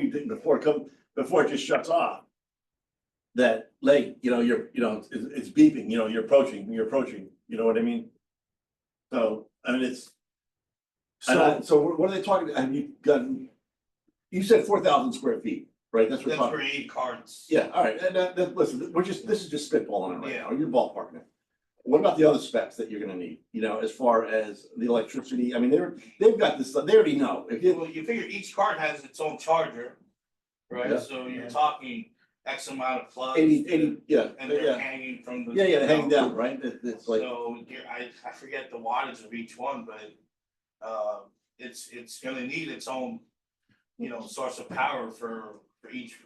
it just shuts off. That like, you know, it's beeping, you know, you're approaching, you know what I mean? So, I mean, it's. So what are they talking, have you gotten? You said 4,000 square feet, right? That's what we're That's talking. for 8 carts. Yeah, all right, and listen, this is just spitballing it right Yeah. now, you're ballparking it. What about the other specs that you're gonna need, you know, as far as the electricity, I mean, they've got this, they already know, if Well, you. you figure each cart has its own charger, Yeah. right? So you're talking X amount of plugs. 80, yeah, And they're yeah, hanging from the. yeah, they're hanging down, right, it's like, So I forget the wattage of each one, but it's gonna need its own, you know, source of power for each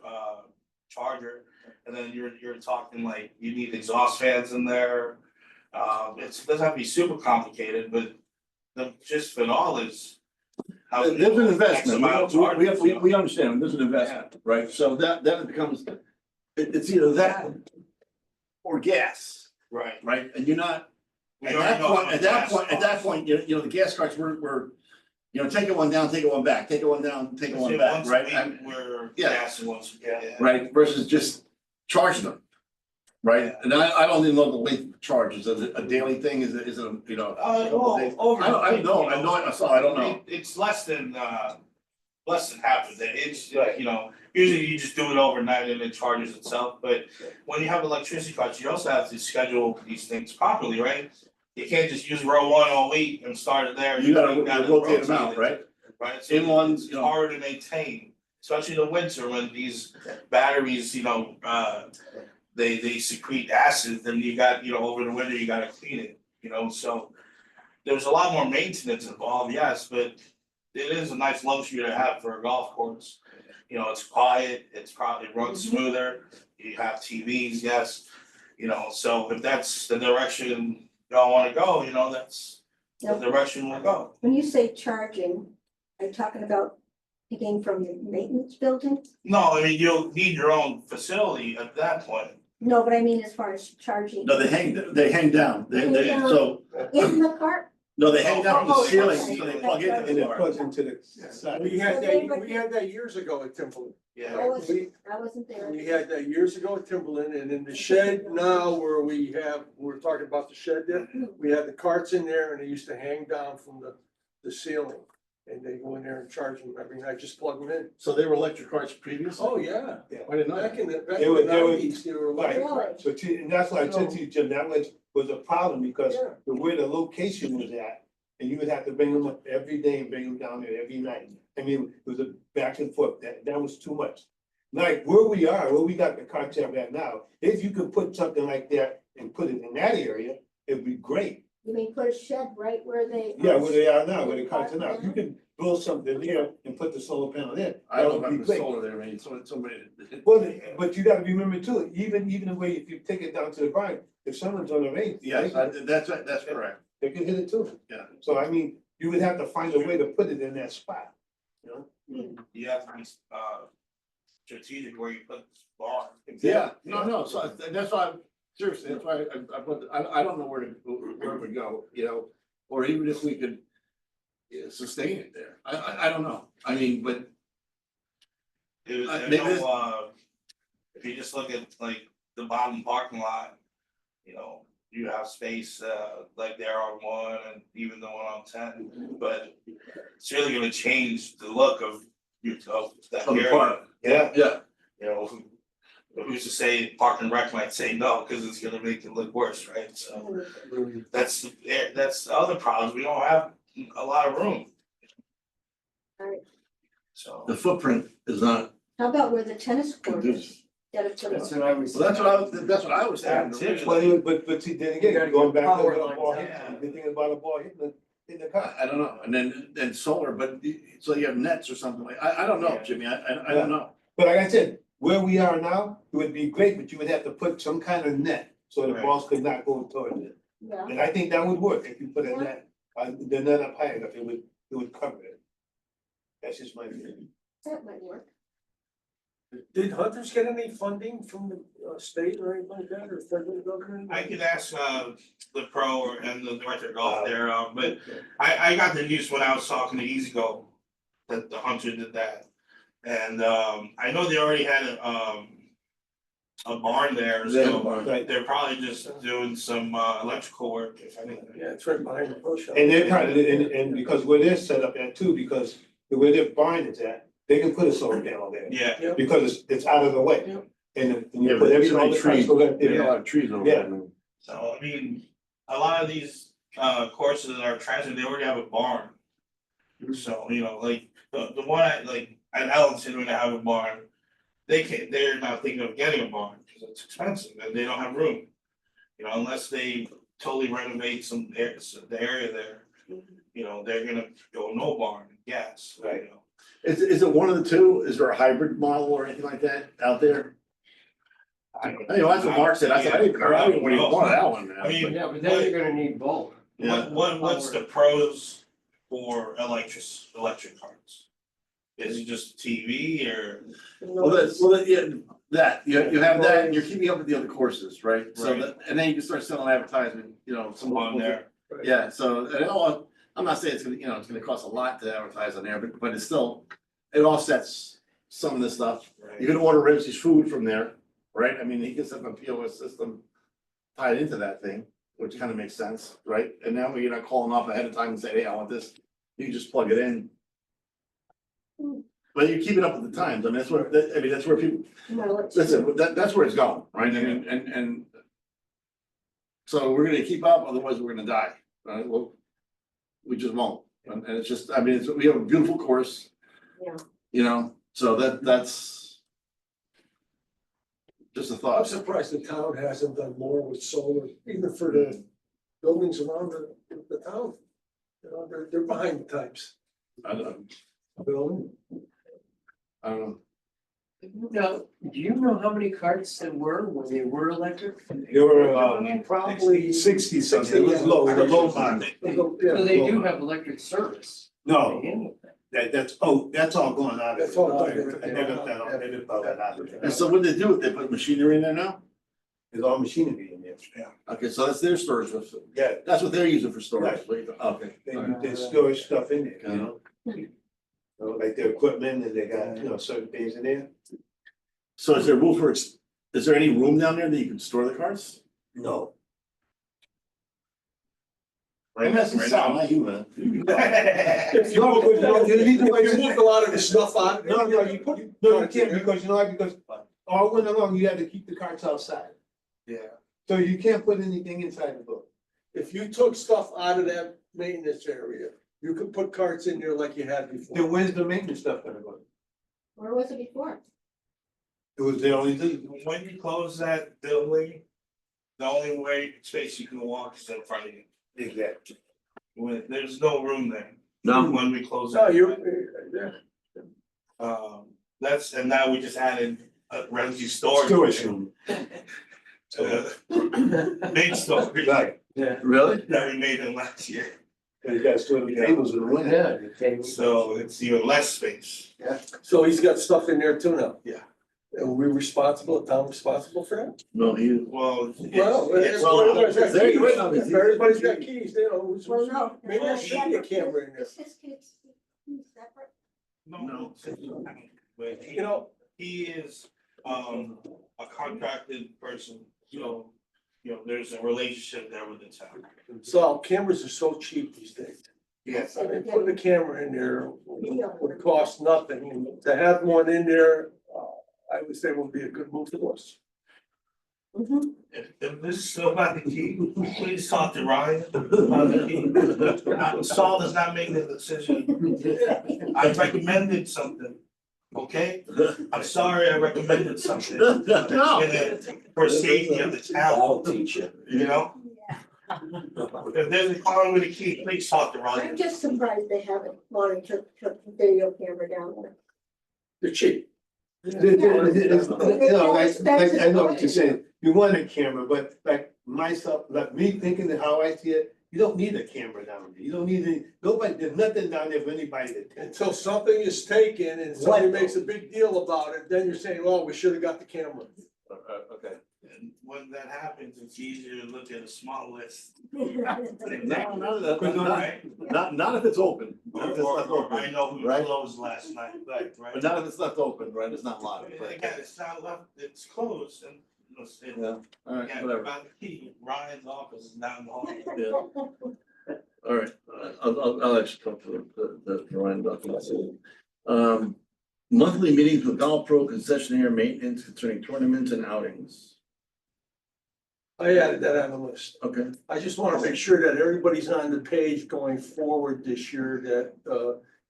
charger. And then you're talking like you need exhaust fans in there. It doesn't have to be super complicated, but the gist of it all is. how there's an X investment, amount of chargers, you know? we understand, there's an investment, right, so that becomes. It's either that or gas, Right. right, and you're not. We At already that know point, how at much that gas point, costs. you know, the gas carts were, you know, take it one down, take it one back, take it one down, take it one back, Once a right? week, And- we're Yeah. gassing once, yeah. Right, versus just charging them. Right, and I don't even know the length of charge, is it a daily thing, is it, you know? a couple days? Over. I don't know, I don't know. It's less than half a day, it's, Right. you know, usually you just do it overnight and it charges itself, but when you have electricity cuts, you also have to schedule these things properly, right? You can't just use row 1 all week and start it there. You gotta rotate them out, it, right? Right, so In ones, it's you know. harder to maintain, especially in the winter when these batteries, you know, they secrete acid, then you got, you know, over the winter, you gotta clean it, you know, so. There's a lot more maintenance involved, yes, but it is a nice luxury to have for a golf course. You know, it's quiet, it runs smoother, you have TVs, yes, you know, so if that's the direction y'all wanna go, you know, that's the Now, direction we'll go. when you say charging, are you talking about picking from your maintenance building? No, I mean, you'll need your own facility at that point. No, but I mean as far as charging. No, they hang down, so, In the cart? no, they hang down from the Oh, ceiling, okay. so they plug in And it plugs into the side. We had that years ago at Timberland. I Yeah, wasn't, I wasn't there. We had that years ago at Timberland, and in the shed now where we're talking about the shed there, we had the carts in there and they used to hang down from the ceiling. and they go in there and charge them every night, just plug them in. So they were electric cars previously? Oh, yeah. I didn't know Back that. in the, back They in were- the they were- nineties, they were like. Really? So, and that's why I said to you, Jim, that was a problem, because Yeah. where the location was at, and you would have to bring them up every day and bring them down there every night. I mean, it was a back and forth, that was too much. Like where we got the cartel at now, if you could put something like that and put it in that area, it'd be great. You mean put a shed right where they? Yeah, where they are now, where the cartel now, you can build something there and put the solar panel in. I don't That would have be the great. solar there, man, so somebody. Well, but you gotta remember too, even the way, if you take it down to the grind, if someone's on the range. Yes, that's right, that's correct, They can hit it too. yeah. So I mean, you would have to find a way to put it in that spot, you know? You have to be, strategic where you put the barn. Yeah, no, so that's why, seriously, that's why I put, I don't know where it would go, you know, or even if we could sustain it there, I don't know, I mean, but There's maybe this- no, if you just look at like the bottom parking lot, you know, you have space, like there on one and even the one on 10, but it's really gonna change the look of that Of the area. park. Yeah. yeah, You know, who's to say Park and Rec might say no, cause it's gonna make it look worse, right? So that's the other problems, we don't have a lot of room. Right. So. the footprint is not How about where the tennis court is? conducive. Gotta put That's a- what I was. Well, that's what I was saying. But see, then You again, gotta going get back to power the lines ball out. hitting, the thing about a ball hitting the car. I don't know, and then solar, but so you have nets or something like, I don't know, Yeah. Jimmy, I don't know. But like I said, where we are now, it would be great, but you would have to put some kind of net, so the Right. balls could not go towards it. Yeah, And I think that would work if you put a Yeah. net, the net up high enough, it would cover it. That's just my opinion. that might work. Did Hunters get any funding from the state or anything like that, or federal government? I could ask the pro and the director of golf there, but I got the news when I was talking to Easy Go that the Hunter did that. And I know they already had a barn there, so Right. they're probably just doing some electrical work, if anything. Yeah, it's right behind the pro shop. And they're kind of, and because where they're set up at too, because where their barn is at, they can put a solar panel there. Yeah, Because it's out of the way. Yeah. And Yeah, you but put too many all the trees. so that, There's a yeah, lot of trees over Yeah. there. so I mean, a lot of these courses that are transferred, they already have a barn. So, you know, like the one at Ellington, when they have a barn, they're not thinking of getting a barn because it's expensive and they don't have room. You know, unless they totally renovate the area there, you know, they're gonna go no barn, gas, you know. Is it one of the two? Is there a hybrid model or anything like that out there? I don't I mean, that's what Mark said, I said, I didn't even want that one, man. I mean, Yeah, but then you're gonna need both. Yeah. What's the pros for electric cars? Is it just TV or? You have that, and you're keeping up with the other courses, right? So Right. that, and then you can start selling advertisement, you know, some On there? Yeah, so, and I'm not saying it's gonna, it's gonna cost a lot to advertise on there, but it's still, it offsets some of this stuff. Right. You can order Ramsey's food from there, right? I mean, he gets up a POS system tied into that thing, which kind of makes sense, right? And now you're not calling off ahead of time and say, hey, I want this. You can just plug it in. But you're keeping up with the times. I mean, that's where people, Well, it's- listen, that's where it's going, right? I mean, and so we're gonna keep up, otherwise we're gonna die, right? Well, we just won't. And it's just, I mean, we have a beautiful course. Yeah. You know, so that's just a I'm thought. surprised the town hasn't done more with solar, even for the buildings around the town. You know, they're behind the times. I don't Bill, know. Now, do you know how many carts there were when they were electric? there were probably 60 something, it was low, the low model. So they do have electric service. No, They handle that. that's all going out. That's all I done. never that, they didn't put that out. And so what they do, they put machinery in there now? There's all machinery in there. Okay, so that's their storage, Yeah, that's what they're using for storage, okay. they store stuff in there, you know? So, like their equipment, and they got, certain things in there. So is there room is there any room down there that you can store the cars? No. I'm asking Sal, not you, man. If you, No, but the reason why if you moved a lot of the stuff out. No, no, you can't, because you know why, because all winter long, you had to keep the carts outside, Yeah. so you can't put anything inside the book. If you took stuff out of that maintenance area, you could put carts in there like you had before. Then where's the maintenance stuff gonna go? Where was it before? It was the only thing. When you close that building, the only way space you can walk is in front of you. Exactly. When, there's no room there. No. When we close No, that. you're, yeah. That's, and now we just added a Ramsey storage. Storage room. Big storage Right, Really? that we made in last year, and you gotta store the tables in the winter. Yeah, the tables. so it's even less space. So he's got stuff in there too now? Yeah. Are we responsible, town responsible for that? No, he. Well, Well, it's, everybody's got there you keys. go. If everybody's got keys, you know, Well, no. maybe there should be a camera in there. It's just kids, separate. no, but You know, he is, a contracted person, so, you know, there's a relationship there with the town. so cameras are so cheap these days. Yes. I mean, putting a camera in there would cost nothing, and to have one in there, I would say would be a good move for us. Mhm. If this is still about the key, please talk to Ryan about the key. Saul does not make the decision. I recommended something, okay? I'm sorry I recommended something. For safety of the town, teach you. you know? If there's a problem with the key, please talk to I'm Ryan. just surprised they haven't monitored the video camera down there. They're cheap. You know, like, I know what you're saying, you want a camera, but like myself, like me thinking that how I see it, you don't need a camera down there, you don't need any, nobody, there's nothing down there for anybody to. Until something is taken and somebody Right. makes a big deal about it, then you're saying, oh, we should have got the camera. Okay. And when that happens, it's easier to look at a small list. No, not Right? if it's open. Not if it's left Or I open. know who Right. closed last night, right? But not if it's left open, right? It's not I locked. mean, Right. again, it's not left, it's closed and it's, Yeah, all right, again, whatever. about the key, Ryan's office is down the hall. Yeah. All right, I'll let you talk to the Ryan documents. Monthly meetings with Golf Pro concessionaire maintenance concerning tournaments and outings. I added that on the list. Okay. I just wanna make sure that everybody's on the page going forward this year, that,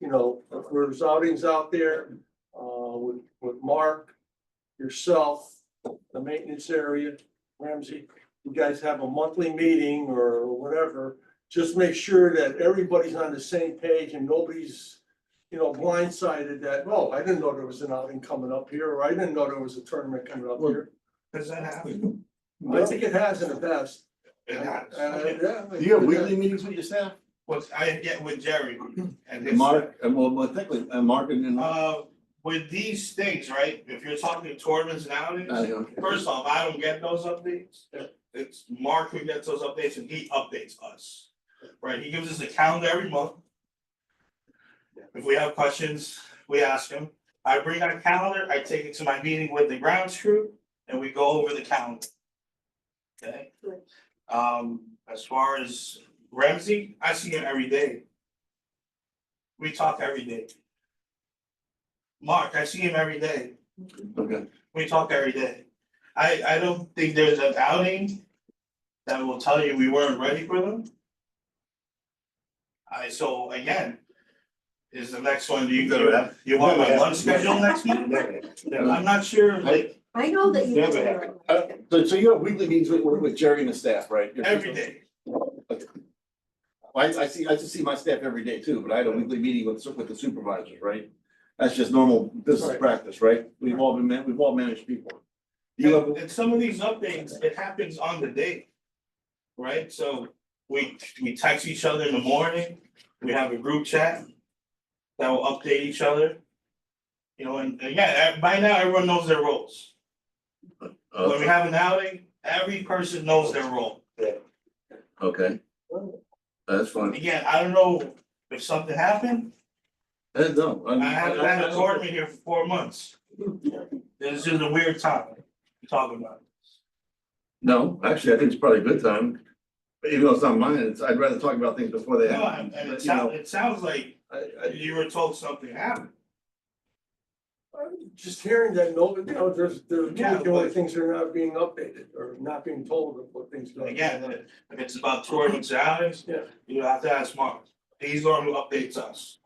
you know, if there's outings out there, with Mark, yourself, the maintenance area, Ramsey, you guys have a monthly meeting or whatever, just make sure that everybody's on the same page and nobody's, you know, blindsided that, oh, I didn't know there was an outing coming up here, or I didn't know there was a tournament coming up here. Does that happen? I think it has in the past. It has. Yeah. Do you have weekly meetings with your staff? What I get with Jerry and his. Mark, and well, technically, Mark and. With these things, right, if you're talking tournaments and outings, know. first off, I don't get those updates. It's Mark who gets those updates and he updates us, right? He gives us a calendar every month. If we have questions, we ask him. I bring that calendar, I take it to my meeting with the grounds crew and we go over the calendar. Okay? Good. As far as Ramsey, I see him every day. We talk every day. Mark, I see him every day. Okay. We talk every day. I don't think there's an outing that will tell you we weren't ready for them. So again, is the next one, do you want my lunch schedule next week? I'm not sure, like, I know that you. Never So you have weekly meetings with Jerry and the staff, right? every day. I just see my staff every day too, but I had a weekly meeting with the supervisors, right? That's just normal business Right. practice, right? We've all managed people. You have, And some of these updates, it happens on the day. Right, so we text each other in the morning, we have a group chat. That will update each other. You know, and again, by now, everyone knows their roles. When we have an outing, every person knows their role. okay. That's fine. Again, I don't know if something happened, No. I haven't had a tournament here for 4 months. This is a weird time to talk about. No, actually, I think it's probably a good time. Even though it's not mine, I'd rather talk about things before they No, happen. and But, you know, it sounds like I, you were told something happened. Just hearing that, no, you know, they're Yeah, doing but- things that are not being updated or not being told of what things are. Again, if it's about touring Saturdays, Yeah. you have to ask Mark. He's the one who updates us.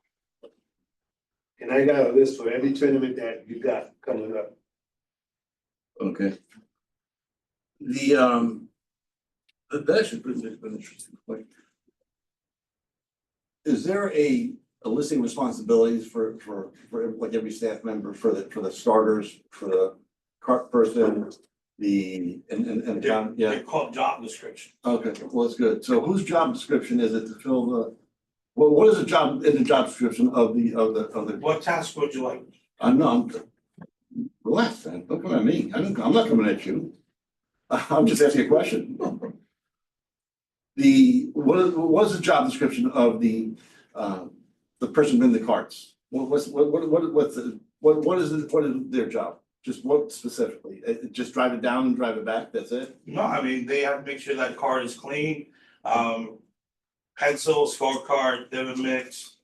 And I got a list for every tournament that you got coming up. Okay. That should be an interesting point. Is there a listing of responsibilities for like every staff member for the starters, for the cart person, and John, yeah, They're called job description. okay, well, that's good. So whose job description is it to fill the, well, what is the job, in the job description of the? What task would you like? I'm not, relax, man, don't come at me, I'm not coming at you. I'm just asking a question. What is the job description of the person in the carts? What is their job? Just what specifically? Just drive it down and drive it back, that's it? No, I mean, they have to make sure that card is clean, pencil, scorecard, debit mix.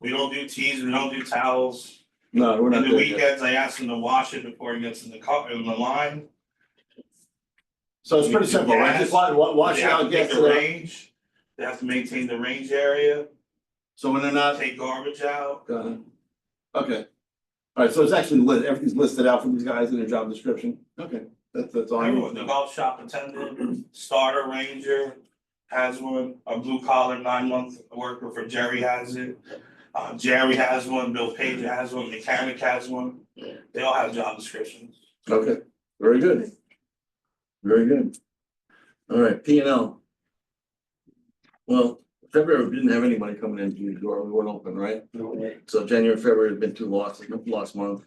We don't do teas, we don't do towels. No, we're In not the there yet. weekends, I ask them to wash it before it gets in the car, in the line. So it's pretty simple, right? Just wash They it have out, to get make the range, they have to maintain the range area, So when they're not, take garbage out. okay. All right, so it's actually everything's listed out for these guys in their job description. Okay, that's all I need Everyone, to the know. golf shop attendant, starter ranger has one, a blue collar 9-month worker for Jerry has it. Jerry has one, Bill Page has one, mechanic has one, they all have job descriptions. Okay, very good. Very good. All right, P and L. Well, February, we didn't have anybody coming in through the door, we weren't open, right? So January, February have been two lost month.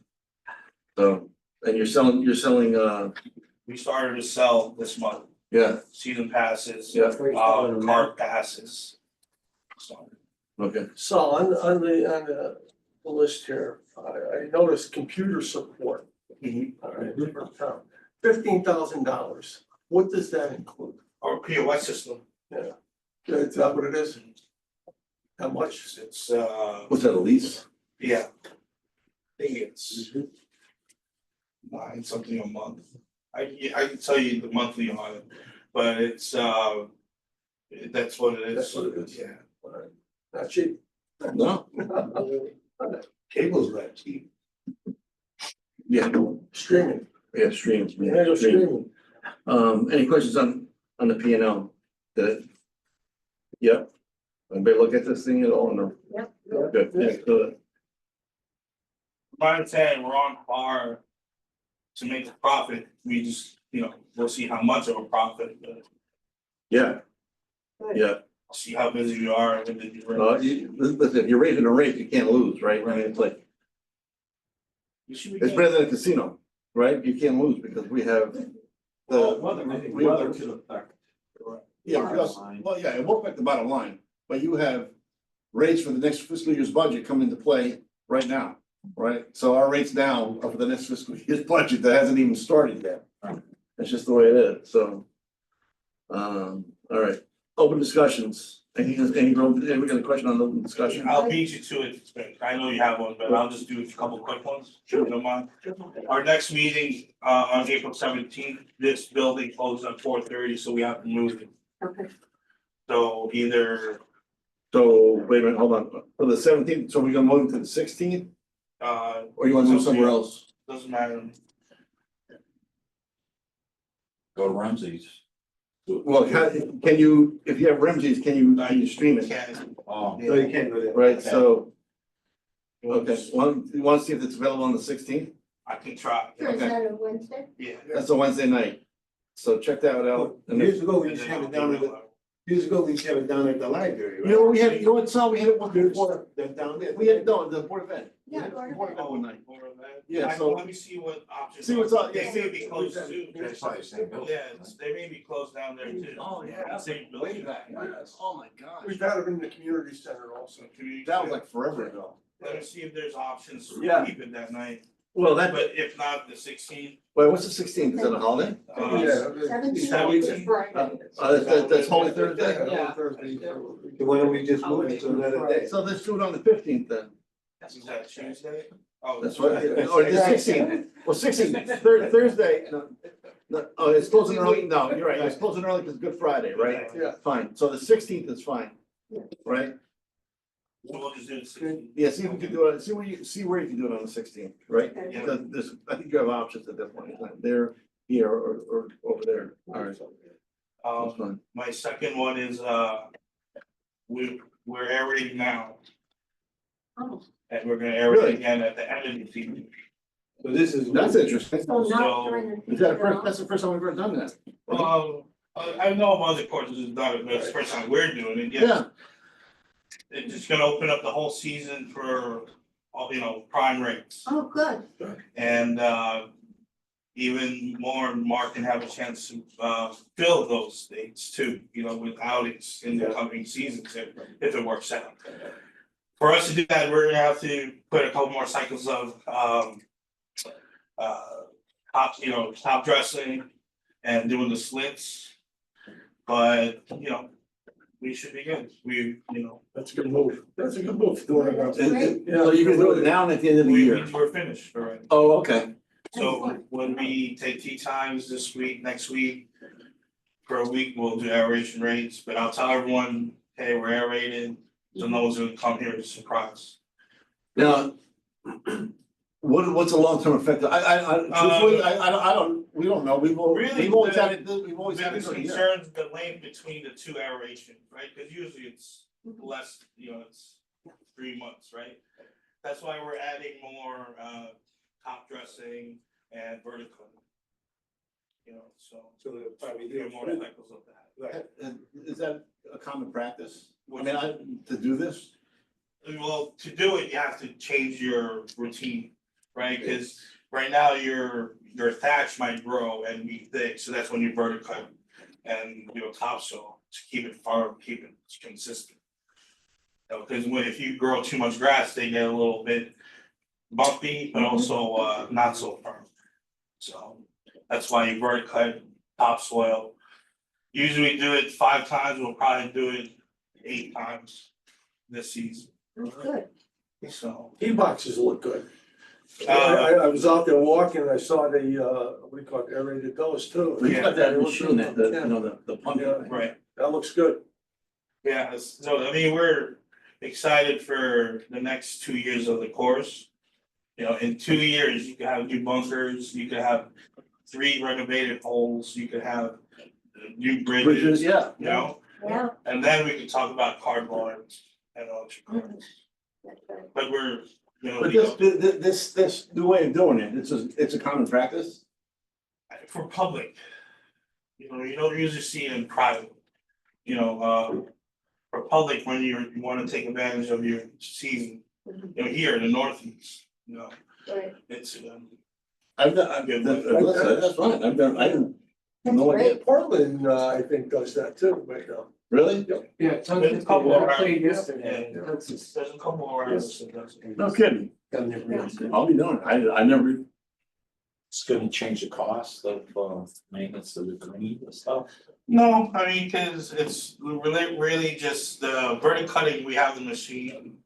So, and you're selling, We started to sell this month, yeah, season passes, yeah, card passes. So, okay, So on the list here, I noticed computer support. All right, for town, $15,000. What does that include? Our POS system, Is that what it is? How much? it's what's that, a lease? yeah. I think it's 9 something a month. I can tell you the monthly on it, but it's that's what it is. That's what it is. Yeah. All right, not cheap. No, Cable's not cheap. yeah, Streaming, yeah, streams, yeah, man, stream. streaming. Any questions on the P and L? Yeah, anybody look at this thing at all, no? Yep. Good, yeah, good. Brian said we're on par to make a profit, we just, we'll see how much of a profit, but Yeah, yeah, see how busy you are and then you. listen, if you're raising a rate, you can't lose, right? I mean, it's like, You should be it's getting- better than a casino, right? You can't lose because we have Well, the. weather could affect. Yeah, bottom because, line. well, yeah, it won't affect the bottom line, but you have rates for the next fiscal year's budget come into play right now, right? So our rates now are for the next fiscal year's budget that hasn't even started yet. That's just the way it is, so. All right, open discussions, any we got a question on the open discussion? I'll beat you to it, I know you have one, but I'll just do a couple quick ones, if you don't mind. Our next meeting, on April 17th, this building closes at 4:30, so we have to move it. Okay. So either, So, wait a minute, hold on, for the 17th, so we're gonna move to the 16th, or you wanna move somewhere else? doesn't matter, Go to Ramsey's. Well, can you, if you have Ramsey's, can you stream it? can't. Oh. No, you can't go there. Right, so, okay, you wanna see if it's available on the 16th? I can try, Sure, is that a Wednesday? yeah. That's a Wednesday night, so check that out. And Years ago, we And used then to have I'll it down be at the, able years ago, we used to have it down at the library, You right? know, you know what, Sal, we had it one before, They're down there. we had, no, the Board of Ed. We Yeah, had Board of Board of Ed one night. Yeah, so- let me see what options. See what's up, They yeah, may see- be closed too. It's probably the same building. Yeah, they may be closed down there too. Same building. Oh my gosh. We've had it in the community center also. That was like forever ago. Let me see if there's options to Yeah. keep it that night. Well, that, but if not, the 16th. wait, what's the sixteenth? Is that a holiday? Seventeen. That's Holy Thursday? Yeah. So why don't we just move it to another day? So let's do it on the 15th then. Is that Tuesday? Oh, That's what, or the 16th. Well, 16th, Thursday, no, oh, it's closing early, no, you're right, it's closing early because Good Friday, right? Yeah. Fine, so the 16th is fine, right? So we'll just do the 16th. Yeah, see if we can do it, see where you can do it on the 16th, right? Okay. Yeah. There's, I think you have options at that point, there, here, or over there, all right, that's Um, fine. my second one is, we're aerating now. Oh. And we're gonna aerate Really? again at the end of the season. So this is. That's interesting. So not during the. Is that the first, that's the first time we've ever done that? I know of other courses have done it, but it's the first time we're doing it, yes. Yeah, It's just gonna open up the whole season for, all prime rates. Oh, good. And even more, Mark can have a chance to fill those dates too, with outings in the coming seasons if it works out. For us to do that, we're gonna have to put a couple more cycles of top dressing and doing the slits. But, we should be good. That's a good move. That's a good move. Doing it. That's great. so you can do it now and at the end of the year. We're finished already. Oh, okay. So when we take tea times this week, next week, for a week, we'll do aeration rates, but I'll tell everyone, hey, we're aerated, so no one's gonna come here to surprise. Now, what's the long-term effect? Truthfully, I don't, we don't know, we've always had it, we've always had it. Biggest concern is the length between the two aeration, right? Cause usually it's less, it's 3 months, right? That's why we're adding more top dressing and vertical. So So they'll probably we do have more more. cycles of that. Right. And is that a common practice? I mean, to do this? Well, to do it, you have to change your routine, right? Cause right now your thatch might grow and be thick, so that's when you vertical and topsoil to keep it firm, keep it consistent. Cause if you grow too much grass, they get a little bit bumpy, but also not so firm. So that's why you vertical topsoil. Usually we do it 5 times, we'll probably do it 8 times this season, Good. so. Tee boxes look good. Uh, I was out there walking and I saw the, what do you call it, aerated those too. We got that They look machine good. that, Yeah. the pump. Yeah. Right, That looks good. yeah, so I mean, we're excited for the next 2 years of the course. In 2 years, you could have new bunkers, you could have 3 renovated holes, you could have new bridges, Yeah. Yeah. and then we could talk about cardboard and electric cars. That's right. But we're, But this new way of doing it, it's a common practice? for public. You don't usually see it in private. For public, when you wanna take advantage of your season, here in the northeast, Right. it's That's fine, I didn't, That's No idea. great. Portland, I think does that too, right now. really? Yeah, tons There's a couple of, I around. played yesterday. Yeah. That's just there's a couple more areas that does it. No kidding, done it really good. I'll be doing it, I never, It's gonna change the cost of maintenance of the green and stuff. No, I mean, cause it's really just the vertical cutting, we have the machine.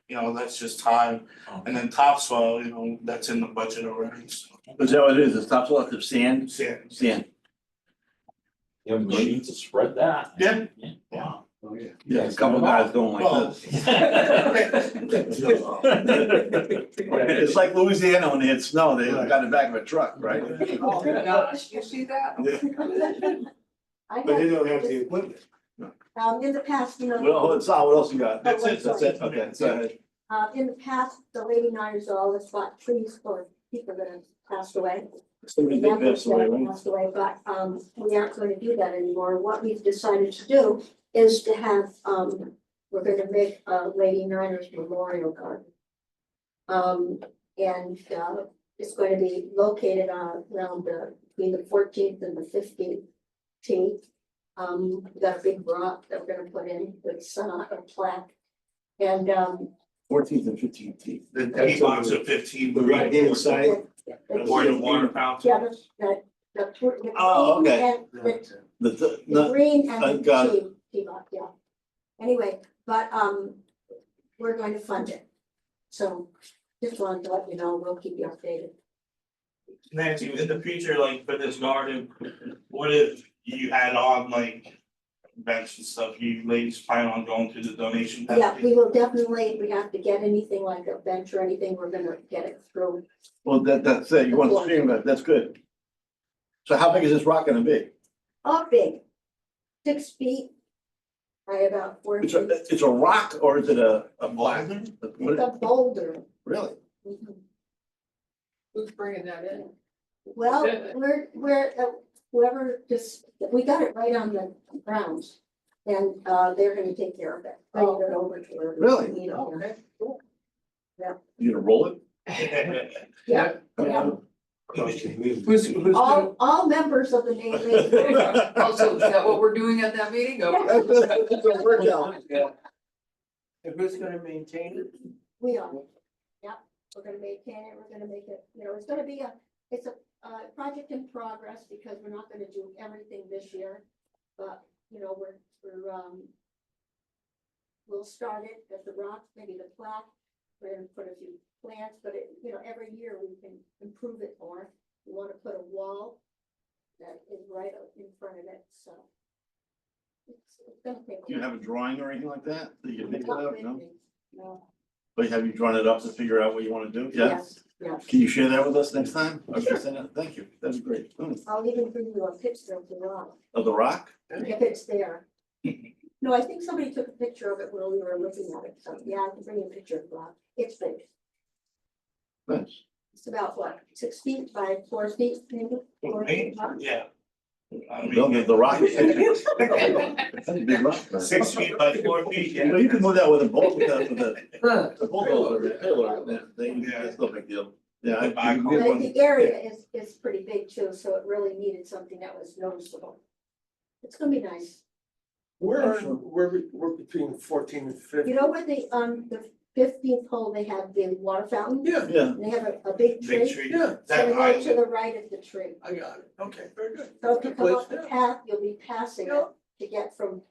That's just time, and then topsoil, that's in the budget already, so. is that what it is, it's topsoil, it's sand, Sand. sand? You have a machine to spread that. Yeah. Wow. Oh, yeah. Yeah, a couple guys going like this. It's like Louisiana when they had snow, they got in the back of a truck, right? Oh, gosh, you see that? I But they got, don't have the equipment. in the past, Well, Sal, what else you got? That's it, That's it, okay, so, in the past, the Lady Niners always bought trees for people that have passed away. somebody did pass away, right? Passed away, but we aren't going to do that anymore. What we've decided to do is to have, we're gonna make a Lady Niners Memorial Garden. And it's going to be located around between the 14th and the 15th tee. We got a big rock that we're gonna put in with a plaque. And 14th and 15th teeth. The That's tee box of 15. The right hand side. Or the water fountain. Yeah, the Oh, green okay. and the The the green and I the got T-box, yeah. Anyway, but, we're going to fund it. So just wanted to let you know, we'll keep you updated. Nancy, in the future, like for this garden, what if you add on like bench and stuff, you ladies plan on going through the donation? Yeah, package? we will definitely, if we have to get anything like a bench or anything, we're gonna get it through. Well, that's it, you want to stream that, that's good. So how big is this rock gonna be? Oh, big, 6 feet by about 4 It's feet. it's a rock or is it a block? It's a boulder. Really? Mhm. Who's bringing that in? Well, we're, whoever just, we got it right on the grounds. And, they're gonna take care of it, bring it over to where. Really? we need it, yeah. Okay, cool. You gonna roll it? Yeah, yeah. Who's All members of the neighborhood. Also, is that what we're doing at that meeting? Okay. That's a workout. And who's gonna maintain it? We are, yeah, we're gonna maintain it, we're gonna make it, it's gonna be it's a project in progress because we're not gonna do everything this year. But, we'll start it at the rock, maybe the plaque, we're gonna put a few plants, but every year we can improve it more. We wanna put a wall that is right out in front of it, so. It's gonna take. Do you have a drawing or anything like that that you can think Not of? with No? me, no. But have you drawn it up to figure out what you wanna do? Yeah? Yes, yes. Can you share that with us next time? Or just send it? Thank you, that'd be great. I'll even bring you a picture of the rock, Of the rock? if it's there. No, I think somebody took a picture of it when we were looking at it, so yeah, I can bring you a picture of the rock. It's big. Nice. It's about what, 6 feet by 4 feet, maybe? 4 feet high? Yeah. I No, mean, the rock. That's a big rock. man. 6 feet by 4 feet, You know, yeah. you can move that with a bolt, with a bulldozer, a pillar, that's no big deal. Yeah. The back I- home. But the area is pretty big too, so it really needed something that was noticeable. It's gonna be nice. We're between 14 and 15. You know where the 15th hole, they have the water fountain? Yeah, Yeah, And they have a big Big tree. tree. yeah, So That go to island, the right of the tree. I got it. Okay, very good. So if you Good come place, up the yeah. path, you'll be passing it to get from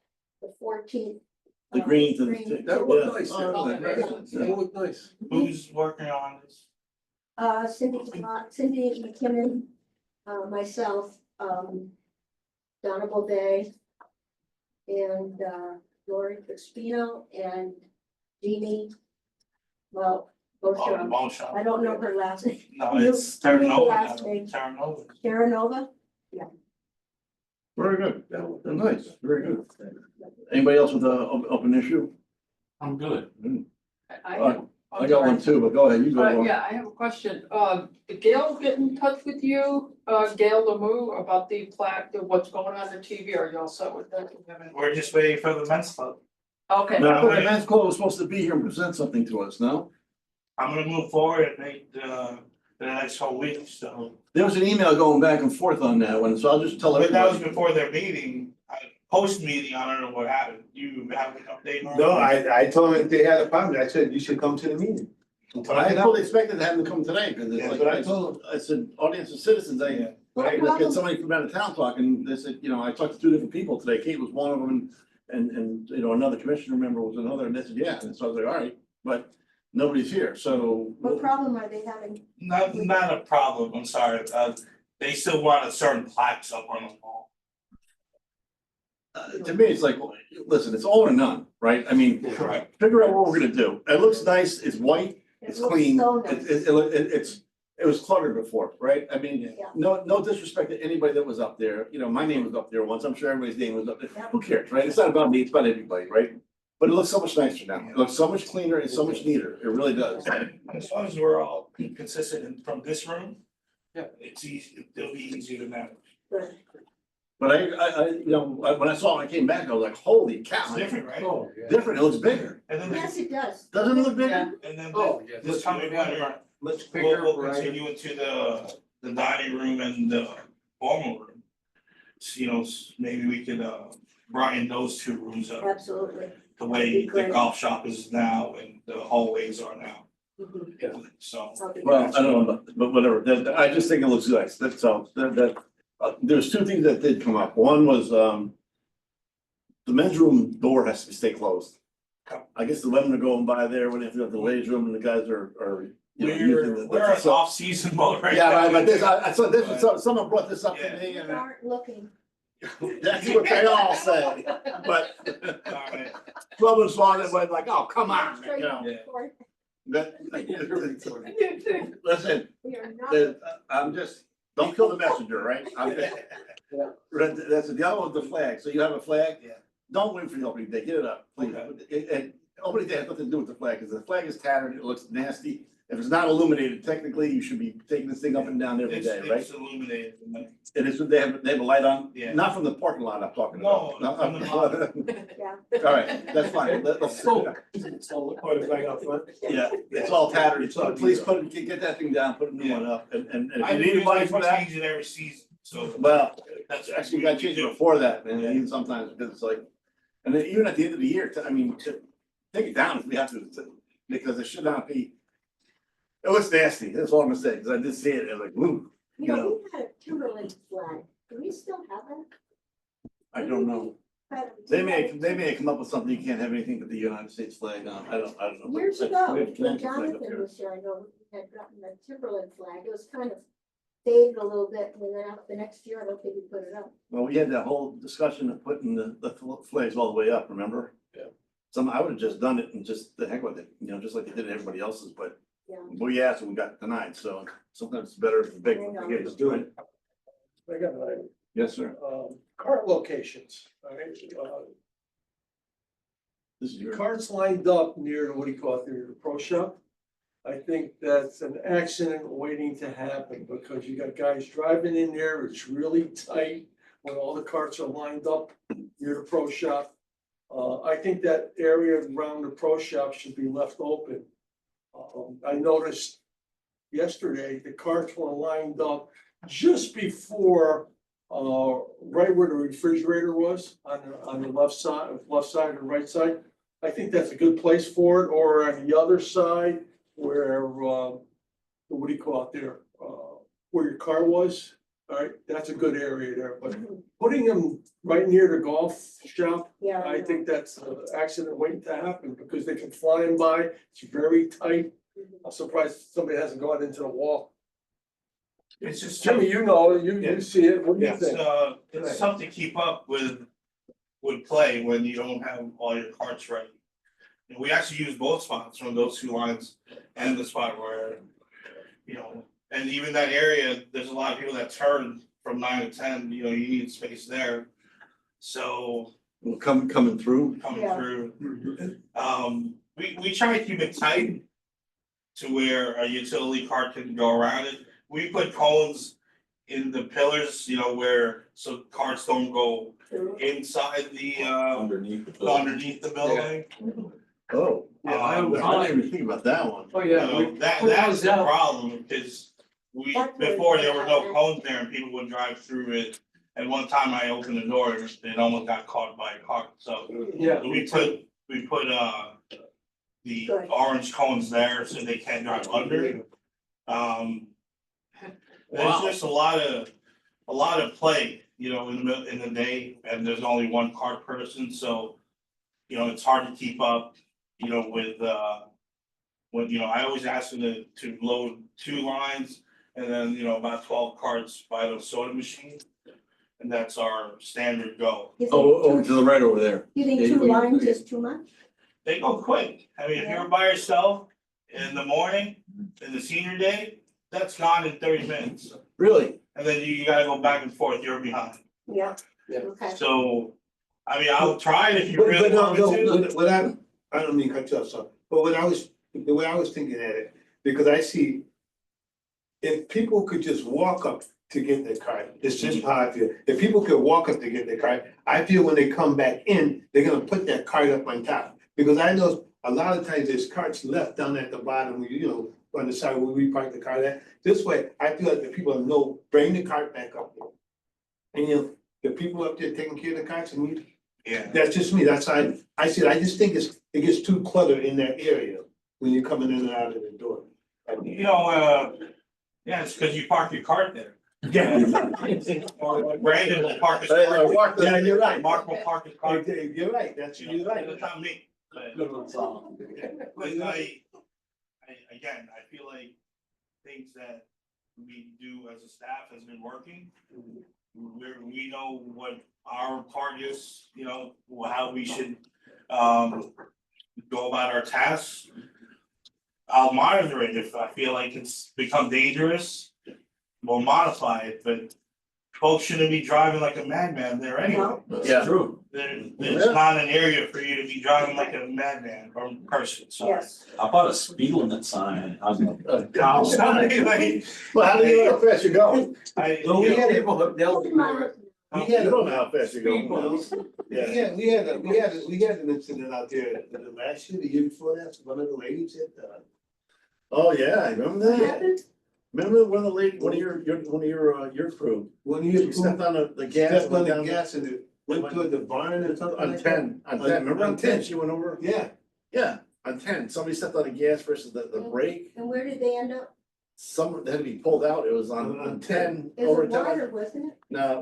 the 14th. the green to the. Green. That yeah. looked nice. Oh, Yeah. nice. That looked nice. who's working on this? Cindy McKinnon, myself, Donna Bovee, and Lori Crispino and Jeannie. Well, both of them. Motion. I don't know her last name. No, You- it's you know the Terranova, last name. Terranova. Karanova? Very good, That looked nice, very good. Anybody else with a open issue? I'm good. I got one too, but go ahead, you go. Lauren. Yeah, I have a question. Did Gail get in touch with you, Gail Lemieux, about the plaque, what's going on TV? Are you all set with that? We're just waiting for the men's club. Okay. No, the men's club was supposed to be here and present something to us, no? I'm gonna move forward and make the next whole week, so. There was an email going back and forth on that one, so I'll just tell But that was everybody. before their meeting, post meeting, I don't know what happened. You have an update on? No, I told him they had a problem, I said, you should come to the meeting. But I fully expected to have them come today, because it's That's like, what I told I said, audience of citizens, Yeah. let's get somebody from out of town talking, they said, I talked to 2 different people today, Kate was one of them, and another commissioner member was another, and they said, yeah, and so I was like, all right, but nobody's here, so. What problem are they having? Not a problem, I'm sorry, they still want a certain plaques up on the wall. To me, it's like, listen, it's all or none, right? I mean, Correct. figure out what we're gonna do. It looks nice, it's white, It it's looks clean, so nice. it was cluttered before, right? I mean, Yeah. no disrespect to anybody that was up there, my name was up there once, I'm sure everybody's name was up there. Yeah. Who cares, right? It's not about me, it's about everybody, right? But it looks so much nicer now. It looks so much cleaner, it's so much neater. It really does. As long as we're all consistent from this room. Yeah. It's easy, it'll be easier to manage. Good. But when I saw it, when I came back, I was like, holy It's cow. different, right? Oh, yeah. Different, it looks bigger. And then, Yes, it does. Doesn't it look bigger? Yeah. and then Oh, yeah. this coming winter, Let's we'll continue into the dining room and the formal room. So, maybe we could, brighten those 2 rooms up. Absolutely. the way the golf shop is now and the hallways are now. Mhm. So, Well, I don't know, but whatever, I just think it looks nice, that's all, there's two things that did come up, one was, the men's room door has to stay closed. I guess the women are going by there when they have the ladies room and the guys are, you know, using the. we're in off-season mode right Yeah, now. right, but this, I saw this, someone brought this up to Yeah. me You and aren't looking. that's what they all say, but. Alright. Someone saw it, went like, oh, come on, you know, Straight that, listen, We are not. I'm just, don't kill the messenger, right? I'm just. That's the other one's the flag, so you have a flag? Yeah. Don't wait for the opening day, get it up, please. And opening day has nothing to do with the flag, because the flag is tattered, it looks nasty. If it's not illuminated, technically, you should be taking this thing up and down every day, right? It's illuminated. And it's, they have a light on, Yeah. not from the parking lot I'm talking No, about. from the bottom. Yeah. All right, that's fine, let's, So, or the flag out front. yeah, it's all tattered, It's all please get that thing down, put a new one up, and if I you need money for that, change it every season, so well, that's actually, you gotta change it before that, and even sometimes, because it's like, and then even at the end of the year, I mean, to take it down if we have to, because it should not be. It looks nasty, that's all I'm gonna say, because I did see it, and like, ooh, You know, we had a Timberland flag. Do we still have that? I don't know. They may come up with something, you can't have anything but the United States flag on, I don't know. Years But ago, we have a when flag up Jonathan there. was here, I know we had gotten a Timberland flag. It was kind of faded a little bit, and then the next year, I don't think we put it up. Well, we had that whole discussion of putting the flags all the way up, remember? Yeah. I would have just done it and just the heck with it, you know, just like they did everybody else's, but Yeah. we asked and we got denied, so sometimes it's better if it's big, I know. okay, just do it. I got an item. Yes, sir, Cart locations, all right? this is your. Carts lined up near, what do you call it, near the pro shop. I think that's an accident waiting to happen, because you got guys driving in there, it's really tight when all the carts are lined up near the pro shop. I think that area around the pro shop should be left open. I noticed yesterday, the carts were lined up just before, right where the refrigerator was, on the left side or right side. I think that's a good place for it, or on the other side where, what do you call it there? Where your car was, all right, that's a good area there, but putting them right near the golf shop, Yeah. I think that's an accident waiting to happen, because they can fly in by, it's very tight. I'm surprised somebody hasn't gone into the wall. it's just. Jimmy, you know, you Yeah. see it, what do you Yeah. think? It's tough to keep up with play when you don't have all your carts ready. And we actually use both spots from those two lines and the spot where, you know, and even that area, there's a lot of people that turn from 9 to 10, you know, you need space there. So Coming through, coming Yeah. through, we try to keep it tight to where a utility cart can go around it. We put cones in the pillars, you know, where, so carts don't go inside the underneath the building. oh, Yeah, I didn't even think about that one. Oh, You yeah. know, we that's put those the out. problem, because That's what before it's there were no about. cones there and people would drive through it. And one time I opened the door, it almost got caught by a car, so Yeah. we put the Good. orange cones there so they can't drive under. There's just a lot of play, you know, in the day, and there's only one cart person, so. You know, it's hard to keep up, you know, with you know, I always ask them to load 2 lines. And then, you know, about 12 carts by the soda machine, and that's our standard go. You think Over two- to the right over there. You think Yeah, two you- lines is too much? They go quick, I mean, if Yeah. you're by yourself in the morning, in the senior day, that's gone in 30 minutes. Really? And then you gotta go back and forth, you're behind. Yeah. Yeah. Okay. So, I mean, I'll try it if you But really no, want me no, to. what I don't mean to cut you off, so, but the way I was thinking at it, because I see. If people could just walk up to get their card, it's just how I feel, if people could walk up to get their card, I feel when they come back in, they're gonna put that card up on top. Because I know a lot of times there's carts left down at the bottom, you know, on the side where we park the car at. This way, I feel like the people know, bring the cart back up there. And you know, the people up there taking care of the carts and Yeah, That's just me, that's, I said, I just think it gets too cluttered in that area when you're coming in and out of the door. you know, yeah, it's because you park your cart there. Yeah. Or Brandon will park his Hey, car. Mark, Yeah, you're right. Mark will park his car. You're right, that's, You know, you're right. It's not me, but. Good one, Sal. But again, I feel like things that we do as a staff has been working. We know what our part is, you know, how we should go about our tasks. I'll monitor it if I feel like it's become dangerous, we'll modify it, but folks shouldn't be driving like a madman there anyway. Yeah. True. There's not an area for you to be driving like a madman or person, so. Yes. How about a speed limit sign on the Uh, house? Like, Well, how do you know how fast you're going? Well, we you know, had people, they'll ignore it. You don't know how fast you're Speed going. bumps. Yeah. We had an incident out there, last year, the year before that, one of the ladies hit, Oh, yeah, I remember What that. happened? Remember one of the lady, one of your crew, one year she stepped on the gas. stepped on went the down gas and it went toward the barn or something On like that. 10, remember on 10, she went over? Yeah, Yeah, on 10, somebody stepped on the gas versus the brake, And where did they end up? some had to be pulled out, it was on 10, It over was 10. water, wasn't it? No,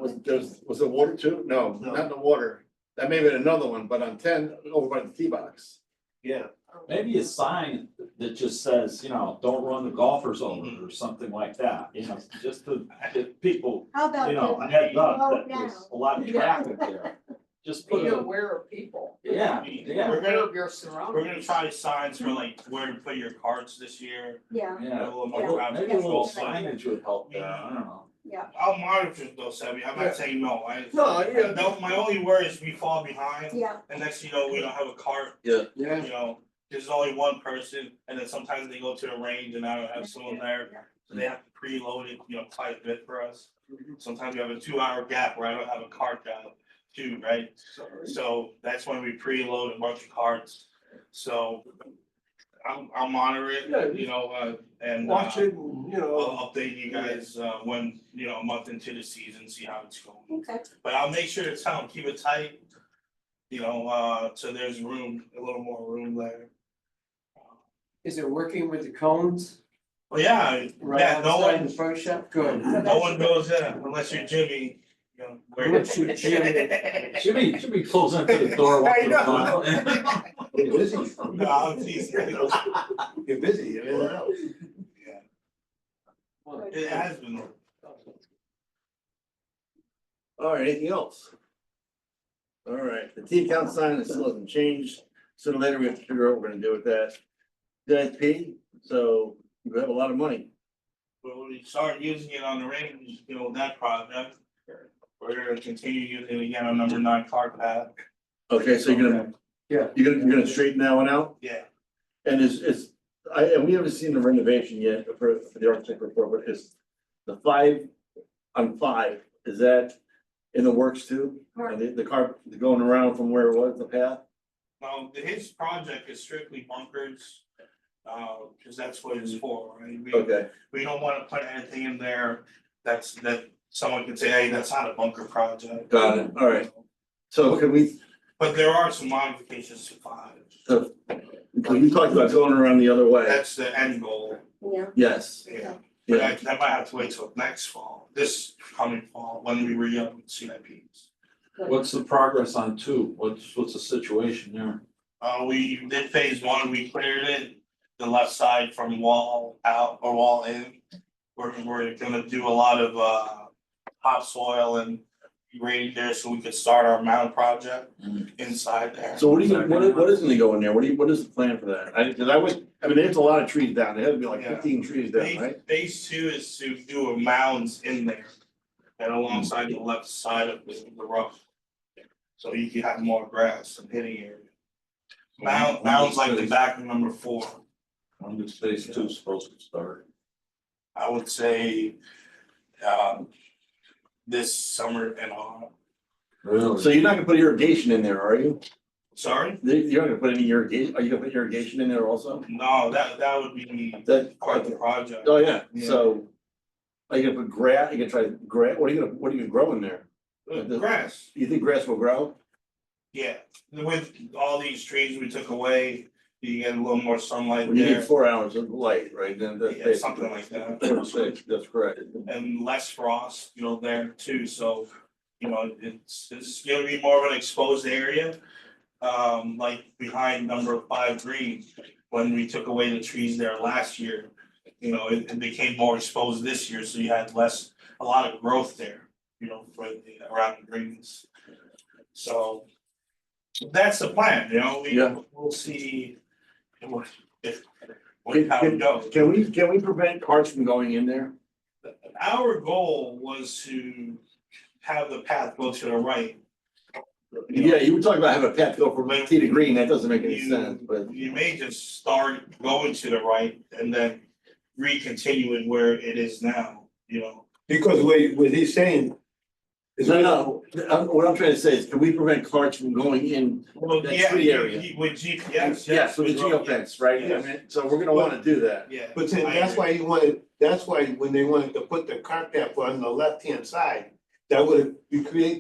was it water too? No, No. not in the water, that may have been another one, but on 10, over by the tee box. yeah. Maybe a sign that just says, you know, don't run the golfers over or something like that, you know, just to give people, How about you know, a just heads up slow that down? there's a lot of traffic there. Just put Be a, aware of people. yeah, Be yeah, aware of your We're surroundings. gonna try signs for like where to put your carts this year, Yeah, yeah. a little more Yeah. traffic Maybe a little control. signage would help there, I don't know. yeah. I'll monitor it though, Sebby, I'm Yeah. not saying no, No, yeah. No, my only worry is we fall behind, Yeah, and next thing you know, we don't have a cart, Yeah, you know, there's only one person, and then sometimes they go to the range and I don't have someone there. So they have to preload it, you know, quite a bit for us. Sometimes you have a 2 hour gap where I don't have a cart down too, right? So that's when we preload a bunch of carts, so I'll monitor Yeah. it, you know, and Watch it, and, you know, I'll update you guys when, you know, a month into the season, see how it's going. okay. But I'll make sure to tell them, keep it tight, you know, so there's room, a little more room there. is it working with the cones? Well, yeah, Right yeah, no outside one, the pro shop, good. no one goes in unless you're Jimmy, you know. where- Unless you're Jimmy. Jimmy pulls into the door. I know. You're busy. No, I'm teasing. You're busy, you never know. Yeah, it has been. All right, anything else? All right, the T account sign it still hasn't changed, sooner or later we have to figure out what we're gonna do with that. DIP, so you have a lot of money. When we start using it on the range, you know, that project. We're gonna continue using it again on number 9 cart path. Okay, so you're gonna. Yeah. You're gonna straighten that one out? Yeah, And and we haven't seen the renovation yet for the architect report, but is the 5 on 5, is that in the works too? And the car going around from where it was, the path? now, his project is strictly bunkers. Cause that's what it's for, right? Okay, We don't wanna put anything in there that someone can say, hey, that's not a bunker project. got it, all right. So could we, But there are some modifications to 5. so, because we talked about going around the other way, That's the end goal, Yeah, yes, yeah. But yeah, that might have to wait till next fall, this coming fall, when we re-up with CIPs. What's the progress on 2? What's the situation there? We did phase 1, we cleared it, the left side from wall out or wall in. We're gonna do a lot of topsoil and grade there so we could start our mound project inside there. so what isn't they going there, what is the plan for that? I mean, there's a lot of trees down, there had to be like Yeah. 15 trees down, right? Phase 2 is to do a mounds in there and alongside the left side of the rough. So you can have more grass and hitting area. Mounds like the back of number 4. When does phase 2 supposed to start? I would say this summer and on. Really? So you're not gonna put irrigation in there, are you? Sorry? You're not gonna put any irrigation, are you gonna put irrigation in there also? No, that would be That, part of the project. oh, yeah, Yeah. so. Are you gonna put grass, you gonna try grass, what are you gonna grow in there? Grass, You think grass will grow? Yeah, with all these trees we took away, you get a little more sunlight You need there 4 hours of light, right? Then that's Yeah, something like that. That's correct. and less frost, there too, so. It's gonna be more of an exposed area. Like behind number 5 green, when we took away the trees there last year. It became more exposed this year, so you had a lot of growth there, around the greens. So. That's the plan, Yeah. we'll see. How Can it goes. can we prevent cars from going in there? Our goal was to have the path go to the right. Yeah, you were talking about having a path go from tee to green, that doesn't make any You- sense, but. You may just start going to the right and then re-continue it where it is now, Because what he's saying. Is No, what I'm trying to say is, can we prevent cars from going in? Well, That yeah, tree area. with GPS. Yes, with the geofence, right? I Yes. mean, so we're gonna wanna do that. Yeah. But then I that's agree. why he wanted, that's why when they wanted to put the car path on the left-hand side, that would have,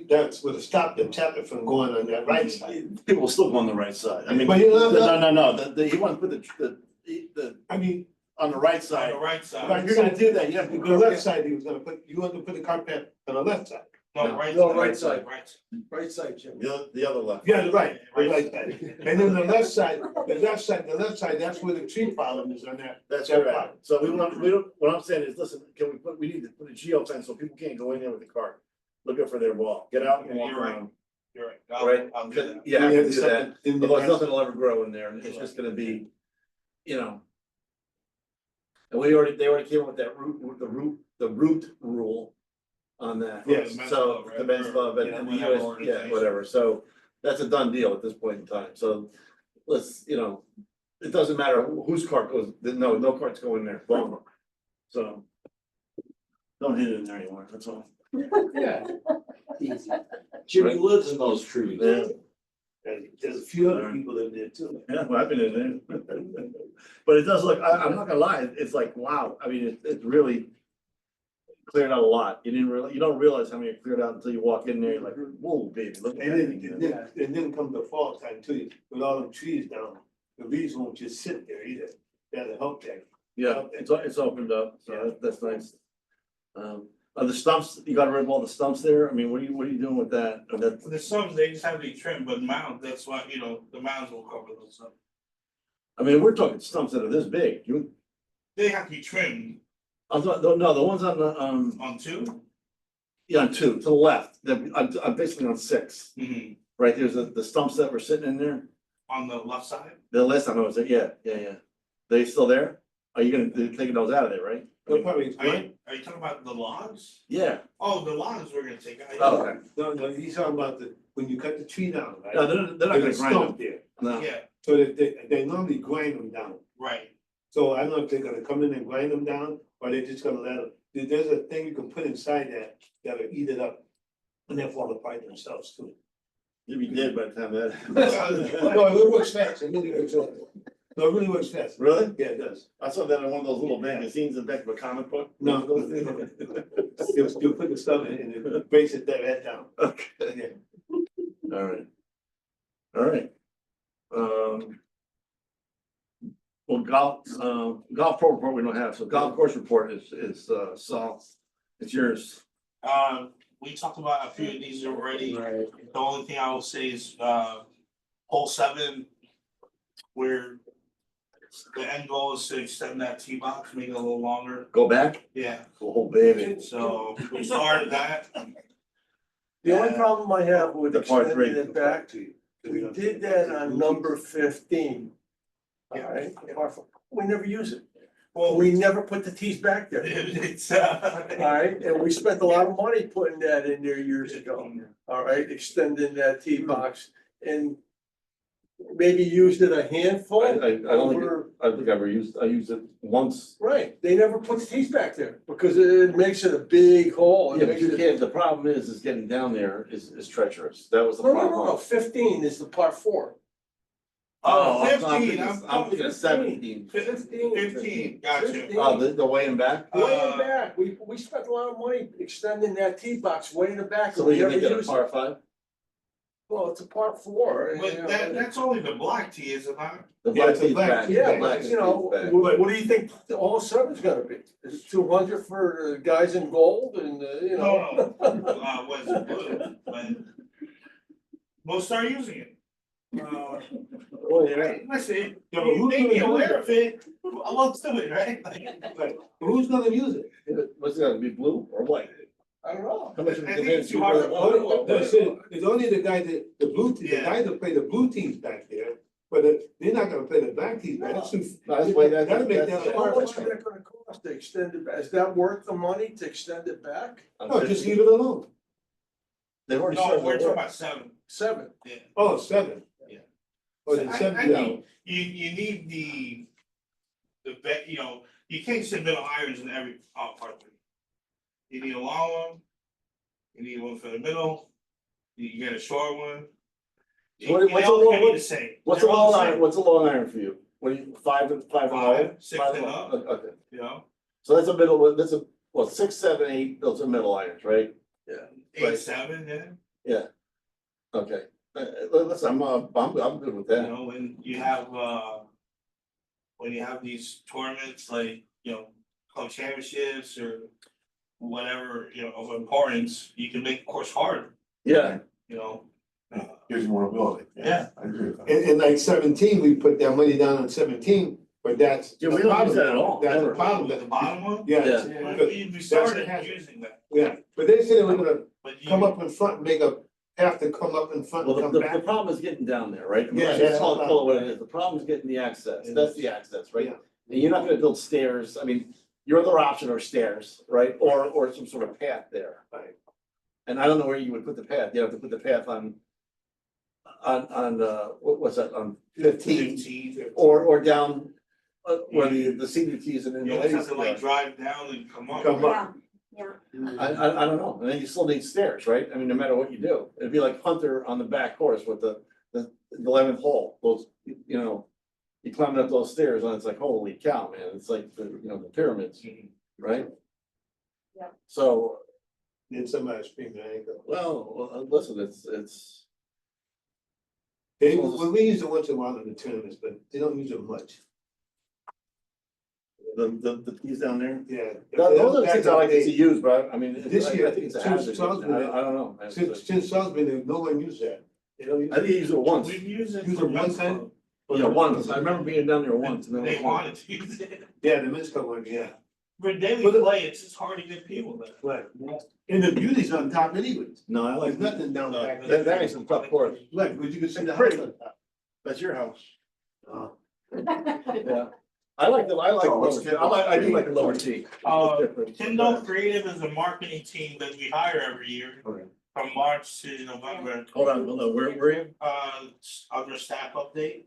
that would have stopped the traffic from going on that right side. People will still go on the right side. I mean, But you know, no, you wanna put the, I mean, on the right On side. the right If side, you're gonna do that, you have to the go left side, he was gonna put, you wanted to put the car path on the left side. no, right. No, right side. Right. Right side, Jim. the other left. Yeah, the right side. And then the left side, that's where the tree problem is on that. That's that correct. part. So we don't, what I'm saying is, listen, we need to put a geofence so people can't go in there with the car, looking for their wall, get out and walk You're right. around. You're right. Right? I'll do that. Yeah, I We can have do that, something in the- otherwise nothing will ever grow in there, and it's just gonna be, And they already came up with that the root rule on that. Yes, the men's So, club, right? the men's club and Yeah, the whatever US, yeah, organization. whatever, so that's a done deal at this point in time, so let's, it doesn't matter whose cart goes, no carts go in there, boom. So. Don't hit it in there anymore, that's all. Yeah. Jimmy lives in those trees. Yeah. And there's a few other people in there too. Yeah, well, I've been in there. But it does look, I'm not gonna lie, it's like, wow, I mean, it's really cleared out a lot. You don't realize how many are cleared out until you walk in there, you're like, whoa, baby, look at And that then, thing. it didn't come to fall time too, with all them trees down, the leaves won't just sit there either, that'll help that. Yeah, it's opened up, so that's nice. Are the stumps, you got rid of all the stumps there? I mean, what are you doing with that? Or that, There's some, they just have to be trimmed, but mound, that's why, the mounds will cover those up. I mean, we're talking stumps that are this big. They have to be trimmed No, the ones on the, on 2. yeah, on 2, to the left, I'm basically on 6. Mhm. Right, there's the stumps that were sitting in there. On the left side. The last time I was there, yeah. They still there? Are you gonna be taking those out of there, right? They'll probably, Are you talking about the logs? Yeah. Oh, the logs we're gonna take out. Oh, okay. no, he's talking about when you cut the tree down, right? No, they're not There's gonna a grind stump them. there, No. Yeah, so that they normally grind them down. right. So I don't know if they're gonna come in and grind them down, or they're just gonna let them, there's a thing you can put inside that'll eat it up. And they'll fall apart themselves too. You'll be dead by the time that. No, it works fast, it really works fast. No, it really works fast. Really? Yeah, it does. I saw that in one of those little magazines in the back of a comic book. No, you'll put the stuff in and it breaks it right down. Okay. Yeah. All right. Well, golf pro report we don't have, so golf course report is Saul, it's yours. We talked about a few of these already. Right. The only thing I will say is, hole 7, where the end goal is to extend that tee box, make it a little longer. Go back? Yeah, Oh, baby. so we started that. The only problem I have with The par three. extending it back, we did that on number 15. All Yeah. right, we never use it. Well, We never put the tees back there. it's, All right, and we spent a lot of money putting that in there years ago. All right, extending that tee box and maybe used it a handful. I don't think, over- I think I used it once. Right, they never put the tees back there because it makes it a big hole. It Yeah, but makes you it- can't, the problem is getting down there is treacherous, that was the No, problem. 15 is the par 4. Oh, 15, I'm thinking of 17. 15, gotcha. 15. Oh, the way and back? Way in the back, we spent a lot of money extending that tee box way in the back. So and we you never make it a used it. par 5? Well, it's a part four. and, you But know, that's only the black tee, is it not? The Yeah, black it's a tee's black back. tee. Yeah, The black but you know, tee's back. what do you think all seven's gonna be? Is 200 for the guys in gold and, you know? No, was it blue, but we'll start using it. Oh, yeah. Listen, Yeah, but you who's make me gonna use aware it? of it, I'll do it, right? Like, But who's gonna use it? What's it gonna be, blue or white? I don't know. How much of I a think demand it's do you too hard really to want? order. That's it, it's only the guy that, the blue team, the Yeah. guys that play the blue teams back there, but they're not gonna play the black teams, man, that's too. No, that's why you gotta make that's- that a How part. much is that gonna cost to extend it back? Is that worth the money to extend it back? No, just leave it alone. They've already No, started we're their talking work. about 7, 7. yeah. Oh, 7. Yeah. Oh, then I 7, think you need the bet, you know, you can't sit middle irons in every part. You need a long one, you need one for the middle, you get a short one. What's They a all long- can be what- the same. What's a They're all long the iron, same, what's a long iron for you? What do you, five and lower? 5, 6 Five and lower. up. Okay, You know, so that's a middle, that's a, well, 6, 7, 8, those are middle irons, right? 8, Right. 7, yeah. Yeah. Okay, listen, I'm good with You that. know, when you have these tournaments like, you know, club championships or whatever, you know, of importance, you can make the course hard, Yeah, you know? Gives you more ability. Yeah. I agree with that. in like 17, we put that money down on 17, but that's. Yeah, we don't use that at all. That's the Never. problem, The bottom one? yeah, Yeah. We started That's- using that, yeah, but they said they were gonna but you. come up in front, have to come up in front well, and come the back. problem is getting down there, right? I mean, Yeah, let's that's call the it what it is, the problem is getting the access, It that's is. the access, right? Yeah. And you're not gonna build stairs, I mean, your other option are stairs, right, or some sort of path there. Right. And I don't know where you would put the path, you have to put the path on. What's that, on 15, 15. or down, where the senior tees and then You the almost ladies. have to like are. drive down and come up. Come right? up. Yeah, I don't know, and then you still need stairs, right, I mean, no matter what you do, it'd be like Hunter on the back course with the 11th hole, those, you know. You climb up those stairs and it's like, holy cow, man, it's like the, you know, the pyramids, right? Yeah. So, Then somebody screamed at ankle. well, listen, it's, When we use it once in a while in the tournaments, but they don't use it much. the tees down there. Yeah. Those are the things I like to see used, but I mean, This year, I think it's a since hazard, Charles been I don't know. Since Charles been there, no one used that. They don't use I think you used it once, We've used it Use for it one men's time? club. yeah, once, I remember being down there once, and then. They wanted to use it. Yeah, the men's club one, yeah. For daily But the- play, it's just hard to get people there. Right. And the beauty's on top anyways. No, I like, There's nothing down the back. that makes it a tough course, Look, but you can see the house Pretty. on top. that's your house. Oh. Yeah, I like the lower T, I do like the lower T. Tyndall Creative is a marketing team that we hire every year Okay. from March to November. Hold on, where are you? Under staff update.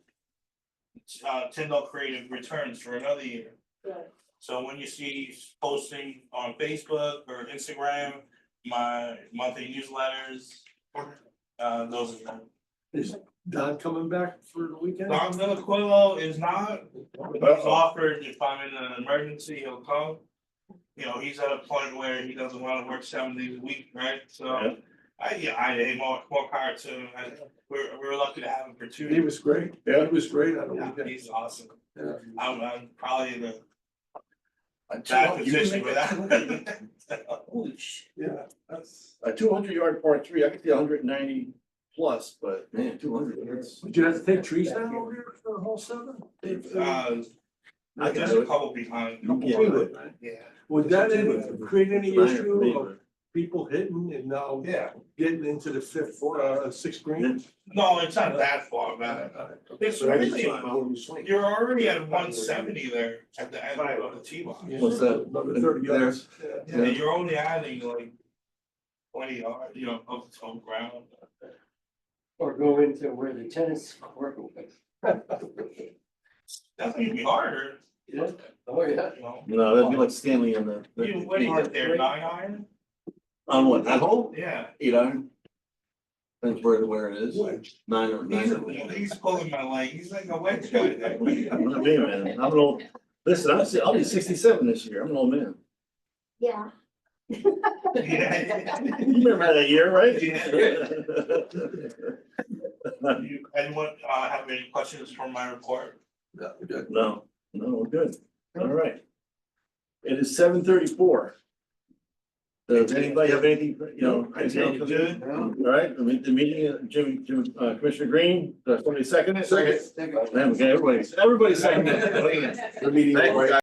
Tyndall Creative returns for another year. Good. So when you see posting on Facebook or Instagram, my monthly newsletters, those are them. Is Don coming back for the weekend? Don Villaquillo is not, he's offered if I'm in an emergency, he'll come. You know, he's at a point where he doesn't wanna work 7 days a week, right? So I more power to him. We're lucky to have him for 2 He years. was great. Yeah. He was great on the Yeah, weekend. he's awesome. Yeah. I'm probably in the A bad position for that. Yeah, that's. A 200-yard par 3, I could see 190 plus, but man, 200, it's. Would you have to take trees down over here for the whole 7? I can There's do a it. couple behind. Yeah. Yeah. Would that create any Fine, issue please. of people hitting and now Yeah. getting into the 6th green? No, it's not that far back. It's So I just really, changed my whole swing. you're already at 170 there at the end of the T box. Yeah. What's that? Another 30 yards. Yeah, you're only adding like 20 yards, you know, up to home ground. Or go into where the tennis court was. That's gonna be harder, Yeah, oh, yeah. you know. No, that'd be like Stanley in the. You, what do you get there, 9 iron? On what, that hole? Yeah. 8 iron? That's where it is, 9 or 9. He's pulling my leg, he's like a wedge guy there. I'm not me, man, I'm an old, listen, I'll be 67 this year, I'm an old man. yeah, Yeah. You remember that year, right? Anyone have any questions from my report? No, we're good. All right. It is 7:34. Does anybody have anything, anything else to do? All right, the meeting, Commissioner Green, somebody second it? Second. Okay, everybody second it. The meeting. Thank you, guys.